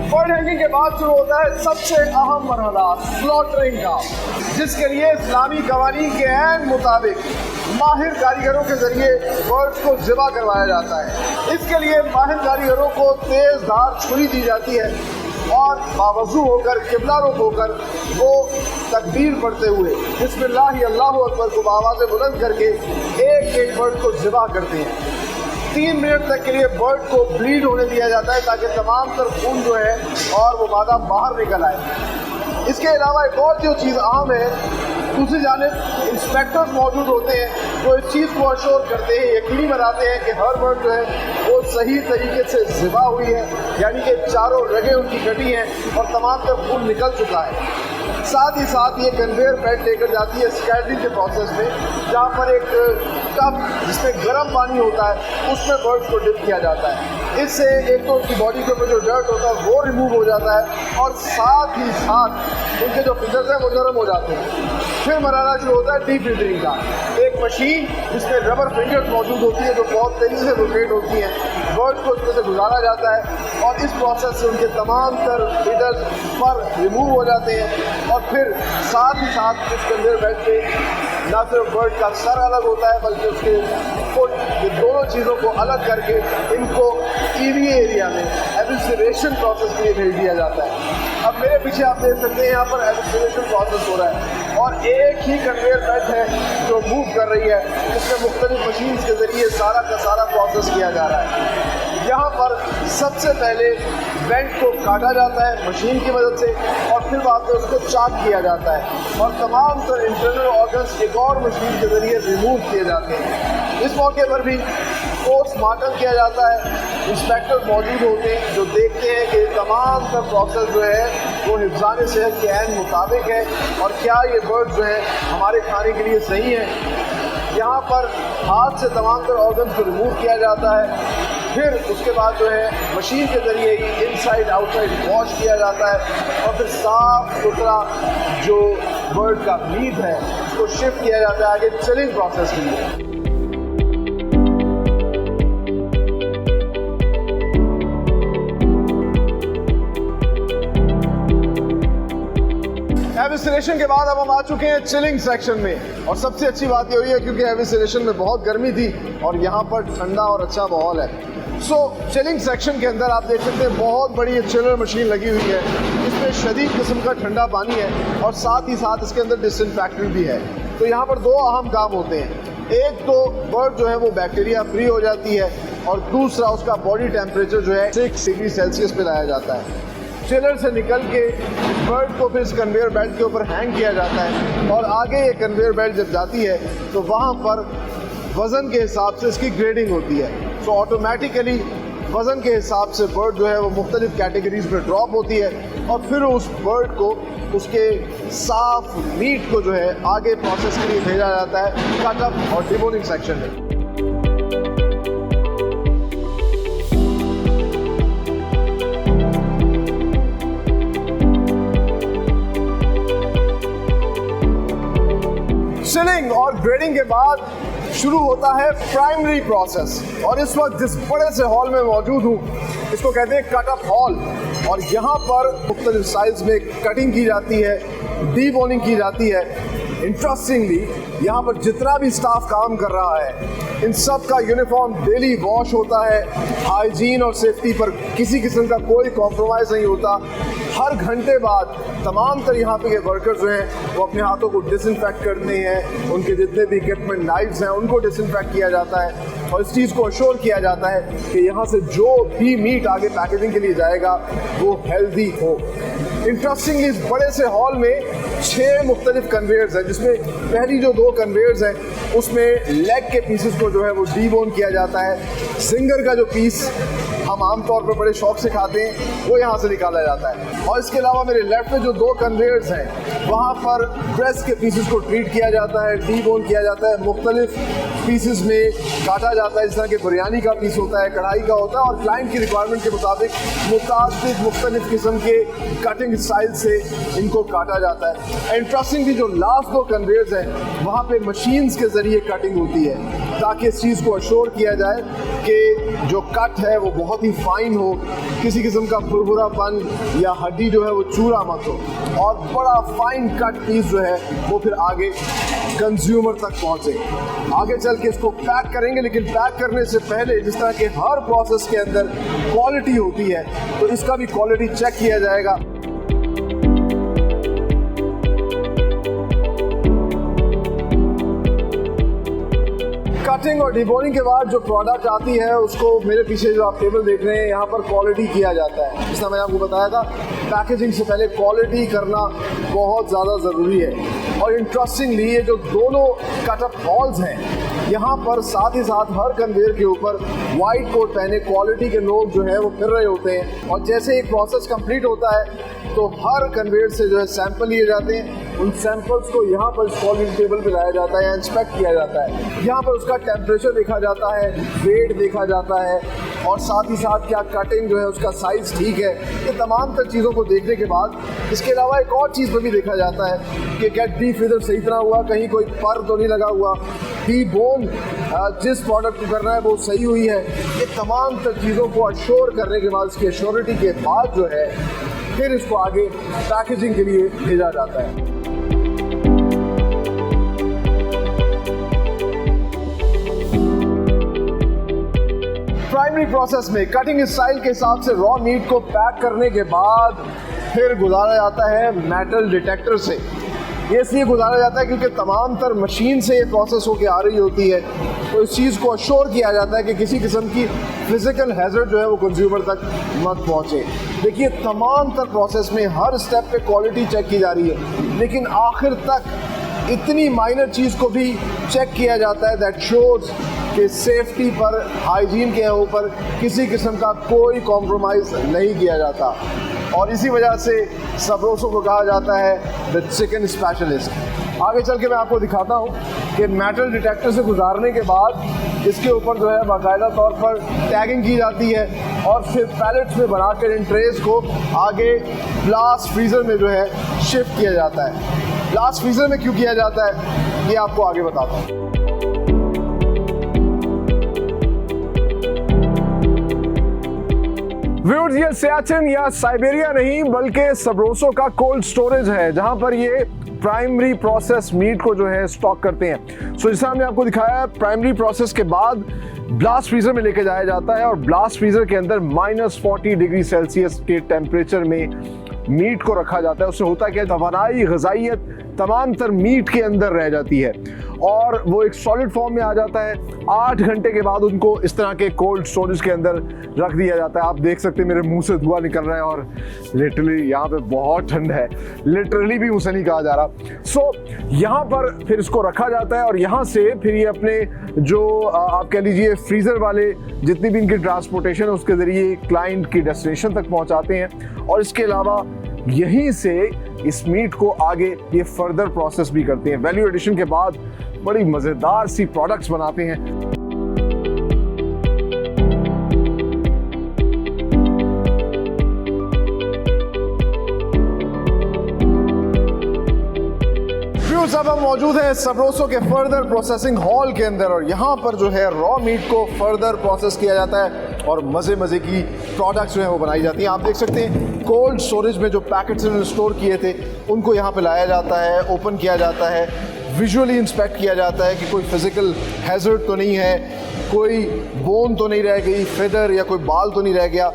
बर्ड हैंगिंग के बाद शुरू होता है सबसे अहम मरहला स्लॉटरिंग का, जिसके लिए इस्लामी कवानीन के ऐन मुताबिक माहिर कारीगरों के जरिए बर्ड्स को ज़िबा करवाया जाता है। इसके लिए माहिर कारीगरों को तेज़ धार छुरी दी जाती है और बावजू होकर, किबला रुख होकर वो तकबीर पढ़ते हुए बिस्मिल्लाह अल्लाहु अकबर को आवाज़ बुलंद करके एक एक बर्ड को ज़िबा करते हैं। 3 मिनट तक के लिए बर्ड को ब्लीड होने दिया जाता है ताकि तमाम तर खून जो है और वो मादा बाहर निकल आए। इसके अलावा एक और जो चीज़ आम है, दूसरी जानिब इंस्पेक्टर्स मौजूद होते हैं जो इस चीज़ को अश्योर करते हैं, यकीनी बनाते हैं कि हर बर्ड जो है वो सही तरीके से ज़िबा हुई है, यानी कि चारों रगें उनकी कटी हैं और तमाम तर खून निकल चुका है। साथ ही साथ ये कन्वेयर बेल्ट लेकर जाती है स्कैटरिंग के प्रोसेस में, जहाँ पर एक टब जिसमें गर्म पानी होता है उसमें बर्ड्स को डिप किया जाता है। इससे एक तो उनकी बॉडी के ऊपर जो डर्ट होता है वो रिमूव हो जाता है और साथ ही साथ उनके जो फिल्टर्स हैं वो नरम हो जाते हैं। फिर मरहला शुरू होता है डीप फिल्टरिंग का। एक मशीन जिसमें रबर फिंगर्स मौजूद होती है जो बहुत तेज़ी से रोटेट होती हैं, बर्ड्स को उसमें से गुजारा जाता है और इस प्रोसेस से उनके तमाम तर फिल्टर्स पर रिमूव हो जाते हैं। और फिर साथ ही साथ इस कन्वेयर बेल्ट पे ना सिर्फ बर्ड का सर अलग होता है बल्कि उसके आउटपुट, ये दोनों चीज़ों को अलग करके इनको EVA एरिया में एविसरेशन प्रोसेस के लिए भेज दिया जाता है। अब मेरे पीछे आप देख सकते हैं यहाँ पर एविसरेशन प्रोसेस हो रहा है और एक ही कन्वेयर बेल्ट है जो मूव कर रही है, जिसमें मुख्तलिफ मशीन के ज़रिए सारा का सारा प्रोसेस किया जा रहा है। यहाँ पर सबसे पहले बेल्ट को काटा जाता है मशीन की मदद से और फिर बाद में उसको चाक किया जाता है और तमाम तर इंटरनल ऑर्गन्स एक और मशीन के ज़रिए रिमूव किए जाते हैं। इस मौके पर भी पोस्टमार्टम किया जाता है। इंस्पेक्टर मौजूद होते हैं जो देखते हैं कि तमाम तर प्रोसेस जो है वो हिफ्ज़ान सेहत के ऐन मुताबिक है और क्या ये बर्ड जो है हमारे खाने के लिए सही है। यहाँ पर हाथ से तमाम तर ऑर्गन्स को रिमूव किया जाता है, फिर उसके बाद जो है मशीन के ज़रिए ही इनसाइड आउटसाइड वॉश किया जाता है और फिर साफ सुथरा जो बर्ड का मीट है उसको शिफ्ट किया जाता है आगे चिलिंग प्रोसेस के लिए। एविसरेशन के बाद अब हम आ चुके हैं चिलिंग सेक्शन में और सबसे अच्छी बात ये हुई है क्योंकि एविसरेशन में बहुत गर्मी थी और यहाँ पर ठंडा और अच्छा माहौल है। चिलिंग सेक्शन के अंदर आप देख सकते हैं बहुत बड़ी चिलर मशीन लगी हुई है, इसमें शदीद किस्म का ठंडा पानी है और साथ ही साथ इसके अंदर डिसइंफेक्टेंट भी है। तो यहाँ पर दो अहम काम होते हैं, एक तो बर्ड जो है वो बैक्टीरिया फ्री हो जाती है और दूसरा उसका बॉडी टेम्परेचर जो है 6 डिग्री सेल्सियस पे लाया जाता है। चिलर से निकल के बर्ड को फिर इस कन्वेयर बेल्ट के ऊपर हैंग किया जाता है और आगे ये कन्वेयर बेल्ट जब जाती है तो वहाँ पर वज़न के हिसाब से इसकी ग्रेडिंग होती है। तो ऑटोमेटिकली वज़न के हिसाब से बर्ड जो है वो मुख्तलिफ कैटेगरीज में ड्रॉप होती है और फिर उस बर्ड को उसके साफ मीट को जो है आगे प्रोसेस के लिए भेजा जाता है कटअप और डिबोनिंग सेक्शन में। चिलिंग और ग्रेडिंग के बाद शुरू होता है प्राइमरी प्रोसेस और इस वक्त जिस बड़े से हॉल में मौजूद हूँ इसको कहते हैं कटअप हॉल और यहाँ पर मुख्तलिफ साइज में कटिंग की जाती है, डीबोनिंग की जाती है। इंटरेस्टिंगली यहाँ पर जितना भी स्टाफ काम कर रहा है इन सब का यूनिफॉर्म डेली वॉश होता है, हाइजीन और सेफ्टी पर किसी किस्म का कोई कॉम्प्रोमाइज़ नहीं होता। हर घंटे बाद तमाम तर यहाँ पे के वर्कर्स जो हैं वो अपने हाथों को डिसइंफेक्ट करते हैं, उनके जितने भी इक्विपमेंट नाइफ्स हैं उनको डिसइंफेक्ट किया जाता है और इस चीज़ को अश्योर किया जाता है कि यहाँ से जो भी मीट आगे पैकेजिंग के लिए जाएगा वो हेल्दी हो। इंटरेस्टिंगली इस बड़े से हॉल में 6 मुख्तलिफ कन्वेयर्स हैं जिसमें पहली जो 2 कन्वेयर्स हैं उसमें लेग के पीसेस को जो है वो डीबोन किया जाता है। सिंगर का जो पीस हम आमतौर पर बड़े शौक से खाते हैं वो यहाँ से निकाला जाता है और इसके अलावा मेरे लेफ्ट में जो 2 कन्वेयर्स हैं वहाँ पर ब्रेस्ट के पीसेस को ट्रीट किया जाता है, डीबोन किया जाता है, मुख्तलिफ पीसेस में काटा जाता है। इस तरह के बिरयानी का पीस होता है, कढ़ाई का होता है और क्लाइंट की रिक्वायरमेंट के मुताबिक मुख्तलिफ किस्म के कटिंग स्टाइल से इनको काटा जाता है। इंटरेस्टिंगली जो लास्ट 2 कन्वेयर्स हैं वहाँ पे मशीन्स के ज़रिए कटिंग होती है ताकि इस चीज़ को अश्योर किया जाए कि जो कट है वो बहुत ही फाइन हो, किसी किस्म का भुरभुरापन या हड्डी जो है वो चूरा मत हो और बड़ा फाइन कट पीस जो है वो फिर आगे कंज्यूमर तक पहुँचे। आगे चल के इसको पैक करेंगे, लेकिन पैक करने से पहले जिस तरह के हर प्रोसेस के अंदर क्वालिटी होती है तो इसका भी क्वालिटी चेक किया जाएगा। कटिंग और डिबोनिंग के बाद जो प्रोडक्ट आती है उसको मेरे पीछे जो आप टेबल देख रहे हैं यहाँ पर क्वालिटी किया जाता है। जिस तरह मैंने आपको बताया था पैकेजिंग से पहले क्वालिटी करना बहुत ज़्यादा ज़रूरी है और इंटरेस्टिंगली ये जो दोनों कटअप हॉल्स हैं यहाँ पर साथ ही साथ हर कन्वेयर के ऊपर वाइट कोट पहने क्वालिटी के लोग जो है वो फिर रहे होते हैं और जैसे एक प्रोसेस कंप्लीट होता है तो हर कन्वेयर से जो है सैंपल लिए जाते हैं। उन सैंपल्स को यहाँ पर क्वालिटी टेबल पे लाया जाता है, इंस्पेक्ट किया जाता है। यहाँ पर उसका टेम्परेचर देखा जाता है, वेट देखा जाता है और साथ ही साथ क्या कटिंग जो है उसका साइज़ ठीक है। ये तमाम तर चीज़ों को देखने के बाद इसके अलावा एक और चीज़ पर भी देखा जाता है कि क्या डीप फिदर सही तरह हुआ, कहीं कोई पर तो नहीं लगा हुआ, डी बोन जिस प्रोडक्ट को करना है वो सही हुई है। ये तमाम तर चीज़ों को अश्योर करने के बाद, इसकी एश्योरिटी के बाद जो है फिर इसको आगे पैकेजिंग के लिए भेजा जाता है। प्राइमरी प्रोसेस में कटिंग स्टाइल के हिसाब से रॉ मीट को पैक करने के बाद फिर गुजारा जाता है मेटल डिटेक्टर से। ये इसलिए गुजारा जाता है क्योंकि तमाम तर मशीन से ये प्रोसेस होकर आ रही होती है, तो इस चीज़ को अश्योर किया जाता है कि किसी किस्म की फिजिकल हैजर्ड जो है वो कंज्यूमर तक मत पहुंचे। देखिए, तमाम तर प्रोसेस में हर स्टेप पे क्वालिटी चेक की जा रही है, लेकिन आखिर तक इतनी माइनर चीज़ को भी चेक किया जाता है दैट शोज कि सेफ्टी पर, हाइजीन के ऊपर किसी किस्म का कोई कॉम्प्रोमाइज़ नहीं किया जाता। और इसी वजह से सबरोसो को कहा जाता है द चिकन स्पेशलिस्ट। आगे चल के मैं आपको दिखाता हूँ कि मेटल डिटेक्टर से गुजारने के बाद इसके ऊपर जो है बाकायदा तौर पर टैगिंग की जाती है और फिर पैलेट्स में बनाकर इन ट्रेस को आगे ग्लास फ्रीज़र में जो है शिफ्ट किया जाता है। ग्लास फ्रीज़र में क्यों किया जाता है ये आपको आगे बताता हूँ। व्यूअर्स, ये सियाचिन या साइबेरिया नहीं बल्कि सबरोसो का कोल्ड स्टोरेज है, जहां पर ये प्राइमरी प्रोसेस मीट को जो है स्टॉक करते हैं। सो जैसा हमने आपको दिखाया है, प्राइमरी प्रोसेस के बाद ब्लास्ट फ्रीजर में लेके जाया जाता है और ब्लास्ट फ्रीजर के अंदर -40 डिग्री सेल्सियस के टेम्परेचर में मीट को रखा जाता है। उससे होता क्या है, तवानाई, ग़िज़ाइयत तमाम तर मीट के अंदर रह जाती है और वो एक सॉलिड फॉर्म में आ जाता है। 8 घंटे के बाद उनको इस तरह के कोल्ड स्टोरेज के अंदर रख दिया जाता है। आप देख सकते हैं मेरे मुंह से धुआं निकल रहा है और लिटरली यहाँ पे बहुत ठंड है, लिटरली भी उसे नहीं कहा जा रहा। सो यहाँ पर फिर इसको रखा जाता है और यहाँ से फिर ये अपने जो आप कह लीजिए फ्रीज़र वाले जितनी भी इनकी ट्रांसपोर्टेशन है उसके ज़रिए क्लाइंट की डेस्टिनेशन तक पहुँचाते हैं और इसके अलावा यहीं से इस मीट को आगे ये फर्दर प्रोसेस भी करते हैं। वैल्यू एडिशन के बाद बड़ी मज़ेदार सी प्रोडक्ट्स बनाते हैं। अब हम मौजूद हैं सबरोसो के फर्दर प्रोसेसिंग हॉल के अंदर और यहाँ पर जो है रॉ मीट को फर्दर प्रोसेस किया जाता है और मज़े की प्रोडक्ट्स जो है वो बनाई जाती हैं। आप देख सकते हैं कोल्ड स्टोरेज में जो पैकेट्स इन्होंने स्टोर किए थे उनको यहाँ पे लाया जाता है, ओपन किया जाता है, विजुअली इंस्पेक्ट किया जाता है कि कोई फिजिकल हैजर्ड तो नहीं है, कोई बोन तो नहीं रह गई, फेदर या कोई बाल तो नहीं रह गया,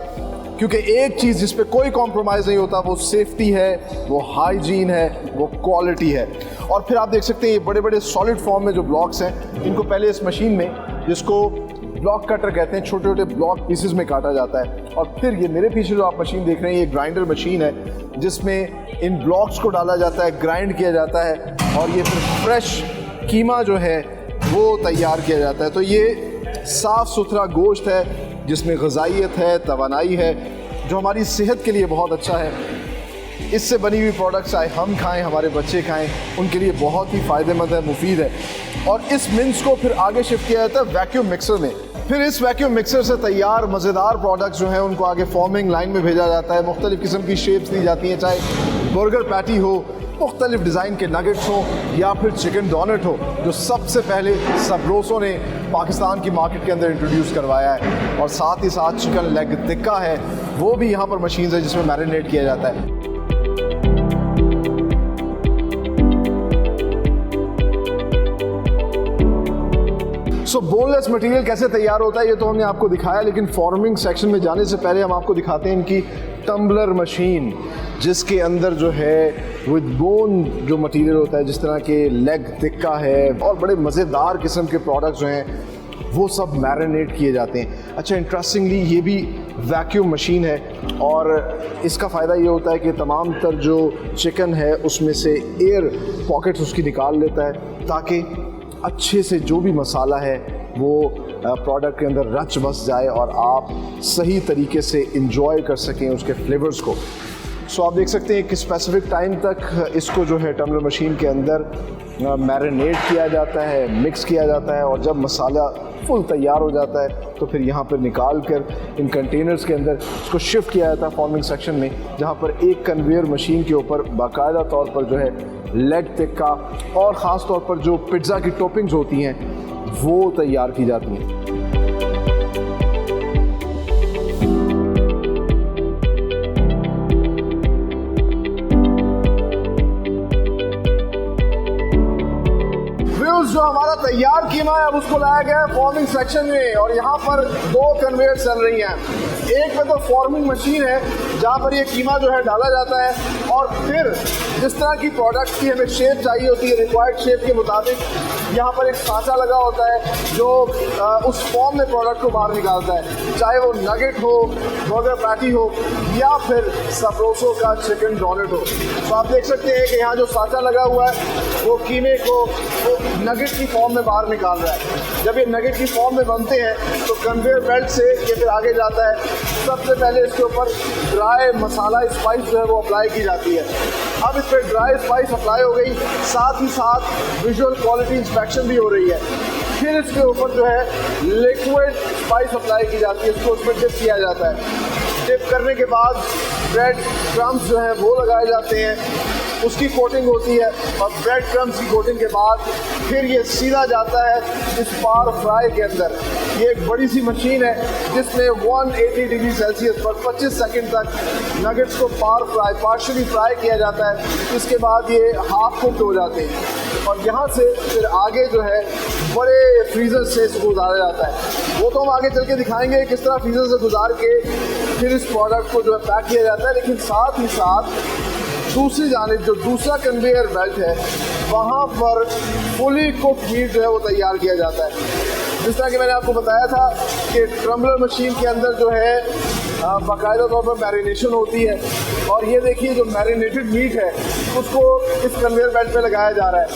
क्योंकि एक चीज़ जिस पे कोई कॉम्प्रोमाइज़ नहीं होता वो सेफ्टी है, वो हाइजीन है, वो क्वालिटी है। और फिर आप देख सकते हैं ये बड़े बड़े सॉलिड फॉर्म में जो ब्लॉक्स हैं इनको पहले इस मशीन में, जिसको ब्लॉक कटर कहते हैं, छोटे छोटे ब्लॉक पीसेस में काटा जाता है और फिर ये मेरे पीछे जो आप मशीन देख रहे हैं ये ग्राइंडर मशीन है जिसमें इन ब्लॉक्स को डाला जाता है, ग्राइंड किया जाता है और ये फिर फ्रेश कीमा जो है वो तैयार किया जाता है। तो ये साफ़ सुथरा गोश्त है जिसमें ग़िज़ाइयत है, तवानाई है, जो हमारी सेहत के लिए बहुत अच्छा है। इससे बनी हुई प्रोडक्ट्स चाहे हम खाएं, हमारे बच्चे खाएं, उनके लिए बहुत ही फ़ायदेमंद है, मुफीद है। और इस मिन्स को फिर आगे शिफ्ट किया जाता है वैक्यूम मिक्सर में। फिर इस वैक्यूम मिक्सर से तैयार मज़ेदार प्रोडक्ट्स जो हैं उनको आगे फॉर्मिंग लाइन में भेजा जाता है। मुख्तलिफ़ किस्म की शेप्स दी जाती हैं, चाहे बर्गर पैटी हो, मुख्तलिफ डिज़ाइन के नगेट्स हो या फिर चिकन डोनट हो, जो सबसे पहले सबरोसो ने पाकिस्तान की मार्केट के अंदर इंट्रोड्यूस करवाया है। और साथ ही साथ चिकन लेग टिक्का है, वो भी यहाँ पर मशीन है जिसमें मैरिनेट किया जाता है। सो बोनलेस मटेरियल कैसे तैयार होता है ये तो हमने आपको दिखाया, लेकिन फॉर्मिंग सेक्शन में जाने से पहले हम आपको दिखाते हैं इनकी टम्बलर मशीन, जिसके अंदर जो है विद बोन जो मटेरियल होता है, जिस तरह के लेग टिक्का है और बड़े मज़ेदार किस्म के प्रोडक्ट्स जो हैं वो सब मैरिनेट किए जाते हैं। अच्छा, इंटरेस्टिंगली ये भी वैक्यूम मशीन है और इसका फ़ायदा ये होता है कि तमाम तर जो चिकन है उसमें से एयर पॉकेट्स उसकी निकाल लेता है ताकि अच्छे से जो भी मसाला है वो प्रोडक्ट के अंदर रच बस जाए और आप सही तरीके से इंजॉय कर सकें उसके फ्लेवर्स को। सो आप देख सकते हैं कि स्पेसिफिक टाइम तक इसको जो है टम्बलर मशीन के अंदर मैरिनेट किया जाता है, मिक्स किया जाता है और जब मसाला फुल तैयार हो जाता है तो फिर यहाँ पर निकाल कर इन कंटेनर्स के अंदर इसको शिफ्ट किया जाता है फॉर्मिंग सेक्शन में, जहाँ पर एक कन्वेयर मशीन के ऊपर बाकायदा तौर पर जो है लेग टिक्का और ख़ास तौर पर जो पिज़्ज़ा की टॉपिंग्स होती हैं वो तैयार की जाती हैं। जो हमारा तैयार कीमा है अब उसको लाया गया है फॉर्मिंग सेक्शन में, और यहाँ पर 2 कन्वेयर चल रही हैं। एक में तो फॉर्मिंग मशीन है जहाँ पर ये कीमा जो है डाला जाता है, और फिर जिस तरह की प्रोडक्ट की हमें शेप चाहिए होती है रिक्वायर्ड शेप के मुताबिक यहाँ पर एक सांचा लगा होता है जो उस फॉर्म में प्रोडक्ट को बाहर निकालता है, चाहे वो नगेट हो, बर्गर पैटी हो या फिर सबरोसो का चिकन डोनेट हो। तो आप देख सकते हैं कि यहाँ जो सांचा लगा हुआ है वो कीमे को वो नगेट की फॉर्म में बाहर निकाल रहा है। जब ये नगेट की फॉर्म में बनते हैं तो कन्वेयर बेल्ट से ये फिर आगे जाता है। सबसे पहले इसके ऊपर ड्राई मसाला स्पाइस जो है वो अप्लाई की जाती है। अब इस पर ड्राई स्पाइस अप्लाई हो गई, साथ ही साथ विजुअल क्वालिटी इंस्पेक्शन भी हो रही है। फिर इसके ऊपर जो है लिक्विड स्पाइस अप्लाई की जाती है, इसको उसमें डिप किया जाता है। डिप करने के बाद ब्रेड क्रम्स जो है वो लगाए जाते हैं, उसकी कोटिंग होती है, और ब्रेड क्रम्स की कोटिंग के बाद फिर ये सीधा जाता है इस पार फ्राई के अंदर। ये एक बड़ी सी मशीन है जिसमें 180 डिग्री सेल्सियस पर 25 सेकंड तक नगेट्स को पार्शली फ्राई किया जाता है। इसके बाद ये हाफ कुक्ड हो जाते हैं, और यहाँ से फिर आगे जो है बड़े फ्रीज़र से इसको गुजारा जाता है। वो तो हम आगे चल के दिखाएंगे किस तरह फ्रीज़र से गुजार के फिर इस प्रोडक्ट को जो है पैक किया जाता है। लेकिन साथ ही साथ दूसरी जानिब जो दूसरा कन्वेयर बेल्ट है वहाँ पर फुली कुक्ड मीट जो है वो तैयार किया जाता है। जिस तरह कि मैंने आपको बताया था कि ट्रम्बलर मशीन के अंदर जो है बाकायदा तौर पर मैरिनेशन होती है, और ये देखिए जो मैरिनेटेड मीट है उसको इस कन्वेयर बेल्ट पे लगाया जा रहा है।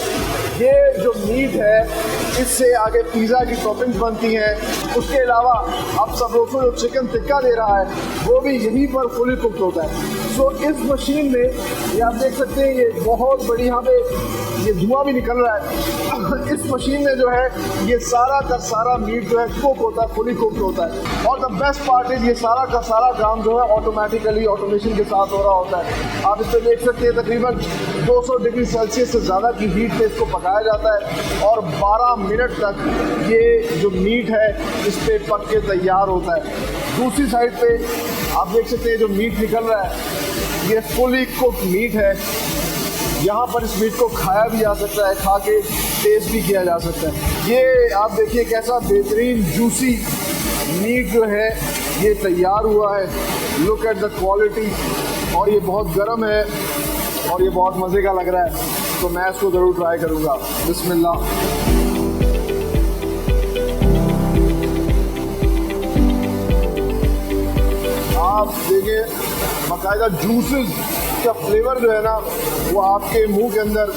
ये जो मीट है इससे आगे पिज़्ज़ा की टॉपिंग्स बनती हैं। उसके अलावा अब सबरोसो जो चिकन टिक्का दे रहा है वो भी यहीं पर फुली कुक्ड होता है। सो इस मशीन में ये आप देख सकते हैं ये बहुत बड़ी यहाँ पे ये धुआं भी निकल रहा है। इस मशीन में जो है ये सारा का सारा मीट जो है कुक होता है, फुली कुक्ड होता है। और द बेस्ट पार्ट इज ये सारा का सारा काम जो है ऑटोमेटिकली ऑटोमेशन के साथ हो रहा होता है। आप इस पर देख सकते हैं तकरीबन 200 डिग्री सेल्सियस से ज़्यादा की हीट पे इसको पकाया जाता है, और 12 मिनट तक ये जो मीट है इस पे पक के तैयार होता है। दूसरी साइड पे आप देख सकते हैं जो मीट निकल रहा है ये फुली कुक्ड मीट है। यहाँ पर इस मीट को खाया भी जा सकता है, खा के टेस्ट भी किया जा सकता है। ये आप देखिए कैसा बेहतरीन जूसी मीट जो है ये तैयार हुआ है। लुक एट द क्वालिटी, और ये बहुत गर्म है और ये बहुत मज़े का लग रहा है, तो मैं इसको ज़रूर ट्राई करूँगा। बिस्मिल्लाह। आप देखिए बाकायदा जूसेस का फ्लेवर जो है ना वो आपके मुंह के अंदर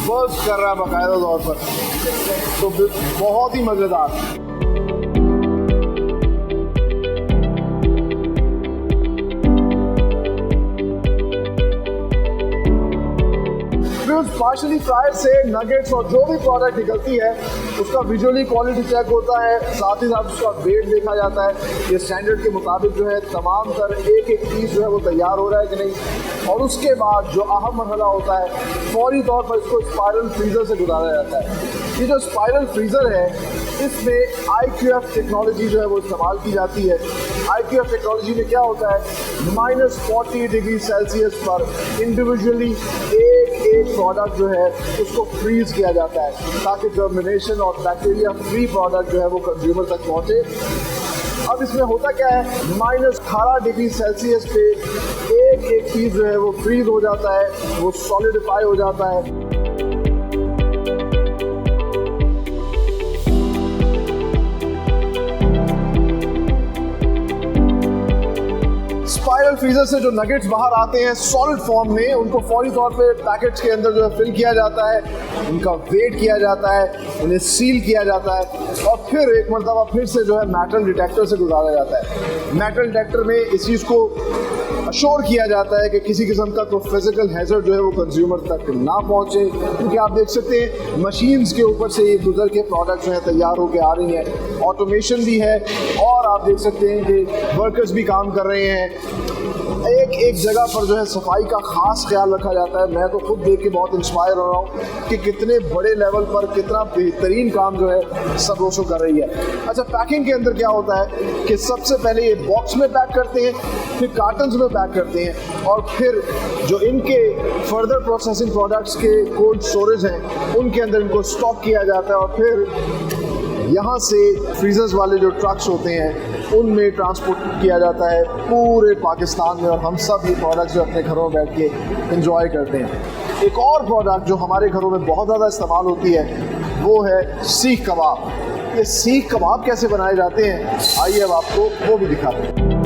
बर्स्ट कर रहा है बाकायदा तौर पर, तो बहुत ही मज़ेदार। पार्शली फ्राइड से नगेट्स और जो भी प्रोडक्ट निकलती है उसका विजुअली क्वालिटी चेक होता है, साथ ही साथ उसका वेट देखा जाता है। ये स्टैंडर्ड के मुताबिक जो है तमाम तर एक एक पीस जो है वो तैयार हो रहा है कि नहीं। और उसके बाद जो अहम मरहला होता है फौरी तौर पर इसको स्पाइरल फ्रीज़र से गुजारा जाता है। ये जो स्पाइरल फ्रीज़र है इसमें IQF टेक्नोलॉजी जो है वो इस्तेमाल की जाती है। IQF टेक्नोलॉजी में क्या होता है, -40 डिग्री सेल्सियस पर इंडिविजुअली एक प्रोडक्ट जो है उसको फ्रीज किया जाता है ताकि जर्मिनेशन और बैक्टीरिया फ्री प्रोडक्ट जो है वो कंज्यूमर तक पहुँचे। अब इसमें होता क्या है, -18 डिग्री सेल्सियस पे एक चीज़ जो है वो फ्रीज हो जाता है, वो सॉलिडिफाई हो जाता है। स्पाइरल फ्रीजर से जो नगेट्स बाहर आते हैं सॉलिड फॉर्म में, उनको फौरी तौर पे पैकेट्स के अंदर जो है फिल किया जाता है, उनका वेट किया जाता है, उन्हें सील किया जाता है, और फिर एक मरतबा फिर से जो है मेटल डिटेक्टर से गुजारा जाता है। मेटल डिटेक्टर में इस चीज़ को अश्योर किया जाता है कि किसी किस्म का कोई फिजिकल हैजर्ड जो है वो कंज्यूमर तक ना पहुंचे, क्योंकि आप देख सकते हैं मशीन्स के ऊपर से ये गुजर के प्रोडक्ट्स जो है तैयार होकर आ रही हैं। ऑटोमेशन भी है और आप देख सकते हैं कि वर्कर्स भी काम कर रहे हैं। एक एक जगह पर जो है सफाई का खास ख्याल रखा जाता है। मैं तो खुद देख के बहुत इंस्पायर हो रहा हूँ कि कितने बड़े लेवल पर कितना बेहतरीन काम जो है सबरोसो कर रही है। अच्छा, पैकिंग के अंदर क्या होता है कि सबसे पहले ये बॉक्स में पैक करते हैं, फिर कार्टन्स में पैक करते हैं, और फिर जो इनके फर्दर प्रोसेसिंग प्रोडक्ट्स के कोल्ड स्टोरेज हैं उनके अंदर इनको स्टॉक किया जाता है, और फिर यहाँ से फ्रीजर्स वाले जो ट्रक्स होते हैं उनमें ट्रांसपोर्ट किया जाता है पूरे पाकिस्तान में, और हम सब ये प्रोडक्ट्स जो अपने घरों में बैठ के एंजॉय करते हैं। एक और प्रोडक्ट जो हमारे घरों में बहुत ज़्यादा इस्तेमाल होती है वो है सीख कबाब। ये सीख कबाब कैसे बनाए जाते हैं, आइए अब आपको वो भी दिखाते हैं।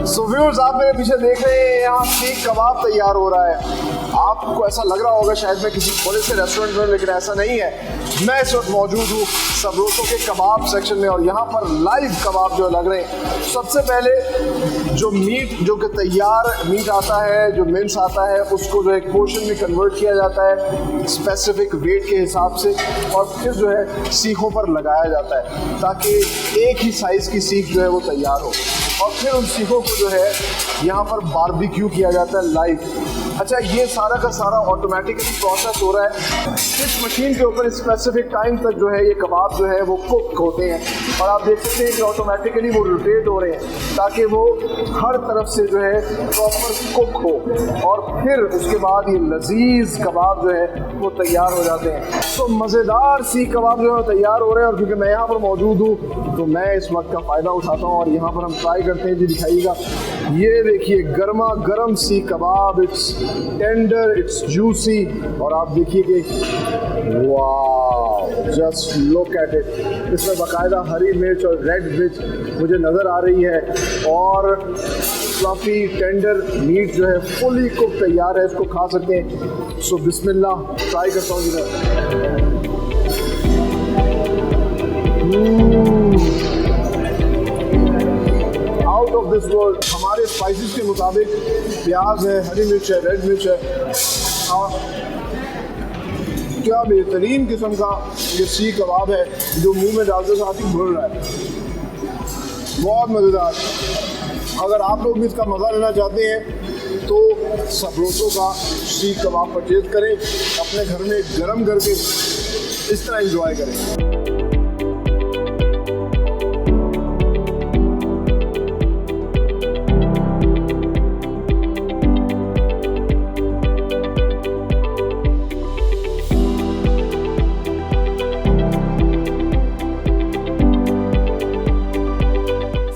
सो व्यूअर्स, आप मेरे पीछे देख रहे हैं यहाँ सीख कबाब तैयार हो रहा है। आपको ऐसा लग रहा होगा शायद मैं किसी बड़े से रेस्टोरेंट में, लेकिन ऐसा नहीं है। मैं इस वक्त मौजूद हूँ सबरोसो के कबाब सेक्शन में, और यहाँ पर लाइव कबाब जो लग रहे हैं। सबसे पहले जो मीट, जो कि तैयार मीट आता है, जो मिन्स आता है, उसको जो एक पोर्शन में कन्वर्ट किया जाता है स्पेसिफिक वेट के हिसाब से, और फिर जो है सीखों पर लगाया जाता है ताकि एक ही साइज़ की सीख जो है वो तैयार हो, और फिर उन सीखों को जो है यहाँ पर बारबेक्यू किया जाता है लाइव। अच्छा, ये सारा का सारा ऑटोमेटिकली प्रोसेस हो रहा है। इस मशीन के ऊपर स्पेसिफिक टाइम तक जो है ये कबाब जो है वो कुक होते हैं, और आप देख सकते हैं कि ऑटोमेटिकली वो रोटेट हो रहे हैं ताकि वो हर तरफ से जो है प्रॉपर कुक हो, और फिर उसके बाद ये लजीज कबाब जो है वो तैयार हो जाते हैं। तो मज़ेदार सीख कबाब जो है तैयार हो रहे हैं, और क्योंकि मैं यहाँ पर मौजूद हूँ तो मैं इस वक्त का फ़ायदा उठाता हूँ और यहाँ पर हम ट्राई करते हैं। जी दिखाइएगा, ये देखिए गर्मा गर्म सीख कबाब, इट्स टेंडर, इट्स जूसी, और आप देखिए कि वाह, जस्ट लुक एट इट। इसमें बाकायदा हरी मिर्च और रेड मिर्च मुझे नज़र आ रही है, और फ्लफी टेंडर मीट जो है फुली कुक तैयार है, इसको खा सकते हैं। सो बिस्मिल्लाह, ट्राई करता हूँ जी। Out of this world. हमारे स्पाइसेस के मुताबिक प्याज है, हरी मिर्च है, रेड मिर्च है, और क्या बेहतरीन किस्म का ये सीख कबाब है जो मुंह में डालते साथ ही भुन रहा है। बहुत मज़ेदार। अगर आप लोग भी इसका मज़ा लेना चाहते हैं तो सबरोसो का सीख कबाब परचेज करें, अपने घर में गरम करके इस तरह एंजॉय करें।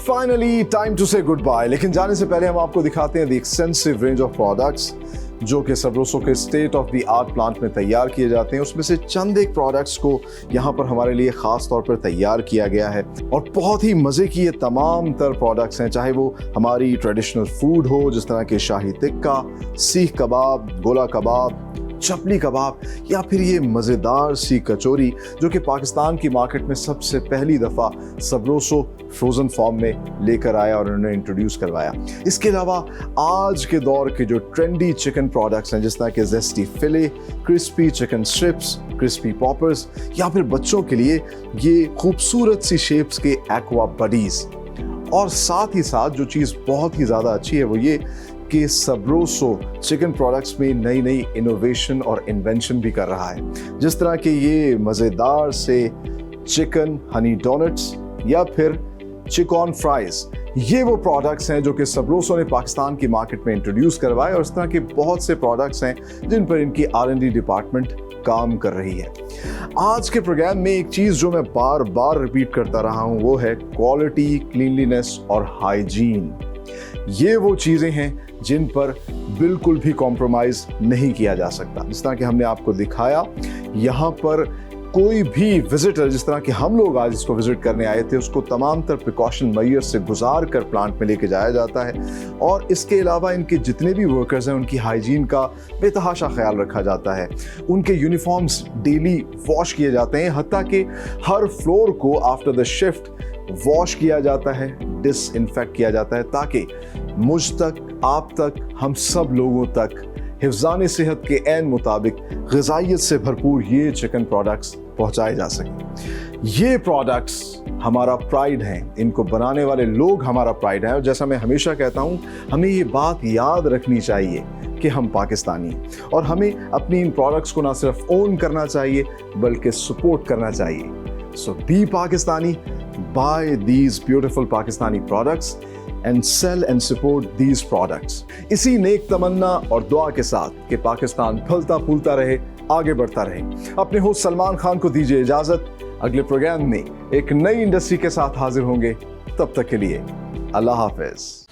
फाइनली टाइम टू से गुड बाय। लेकिन जाने से पहले हम आपको दिखाते हैं the extensive range of products जो कि सबरोसो के state of the art plant में तैयार किए जाते हैं। उसमें से चंद एक प्रोडक्ट्स को यहाँ पर हमारे लिए ख़ास तौर पर तैयार किया गया है, और बहुत ही मज़े की ये तमाम तर प्रोडक्ट्स हैं, चाहे वो हमारी ट्रेडिशनल फूड हो जिस तरह के शाही टिक्का, सीख कबाब, गोला कबाब, चपली कबाब, या फिर ये मज़ेदार सी कचौरी जो कि पाकिस्तान की मार्केट में सबसे पहली दफ़ा सबरोसो फ्रोज़न फॉर्म में लेकर आया और उन्होंने इंट्रोड्यूस करवाया। इसके अलावा आज के दौर के जो ट्रेंडी चिकन प्रोडक्ट्स हैं जिस तरह के zesty fillet, crispy chicken strips, crispy poppers, या फिर बच्चों के लिए ये खूबसूरत सी शेप्स के एक्वा बडीज़। और साथ ही साथ जो चीज़ बहुत ही ज़्यादा अच्छी है वो ये कि सबरोसो चिकन प्रोडक्ट्स में नई नई इनोवेशन और इन्वेंशन भी कर रहा है, जिस तरह के ये मज़ेदार से चिकन हनी डोनट्स या फिर चिकन फ्राइज। ये वो प्रोडक्ट्स हैं जो कि सबरोसो ने पाकिस्तान की मार्केट में इंट्रोड्यूस करवाए, और इस तरह के बहुत से प्रोडक्ट्स हैं जिन पर इनकी R&D डिपार्टमेंट काम कर रही है। आज के प्रोग्राम में एक चीज़ जो मैं बार बार रिपीट करता रहा हूँ वो है क्वालिटी, क्लीनलीनेस और हाइजीन। ये वो चीज़ें हैं जिन पर बिल्कुल भी कॉम्प्रोमाइज़ नहीं किया जा सकता। जिस तरह कि हमने आपको दिखाया, यहाँ पर कोई भी विजिटर, जिस तरह कि हम लोग आज इसको विजिट करने आए थे, उसको तमाम तर प्रिकॉशन मेजर से गुजार कर प्लांट में लेके जाया जाता है, और इसके अलावा इनके जितने भी वर्कर्स हैं उनकी हाइजीन का बेतहाशा ख्याल रखा जाता है। उनके यूनिफॉर्म्स डेली वॉश किए जाते हैं, हत्ता कि हर फ्लोर को आफ्टर द शिफ्ट वॉश किया जाता है, डिसइंफेक्ट किया जाता है, ताकि मुझ तक, आप तक, हम सब लोगों तक हिफ्ज़ान सेहत के ऐन मुताबिक ग़िज़ाइयत से भरपूर ये चिकन प्रोडक्ट्स पहुंचाए जा सकें। ये प्रोडक्ट्स हमारा प्राइड हैं, इनको बनाने वाले लोग हमारा प्राइड है। और जैसा मैं हमेशा कहता हूं, हमें ये बात याद रखनी चाहिए कि हम पाकिस्तानी हैं और हमें अपनी इन प्रोडक्ट्स को ना सिर्फ ओन करना चाहिए बल्कि सपोर्ट करना चाहिए। So be Pakistani, buy these beautiful Pakistani products and sell and support these products। इसी नेक तमन्ना और दुआ के साथ कि पाकिस्तान फलता फूलता रहे, आगे बढ़ता रहे, अपने होस्ट सलमान खान को दीजिए इजाजत। अगले प्रोग्राम में एक नई इंडस्ट्री के साथ हाजिर होंगे, तब तक के लिए अल्लाह हाफिज।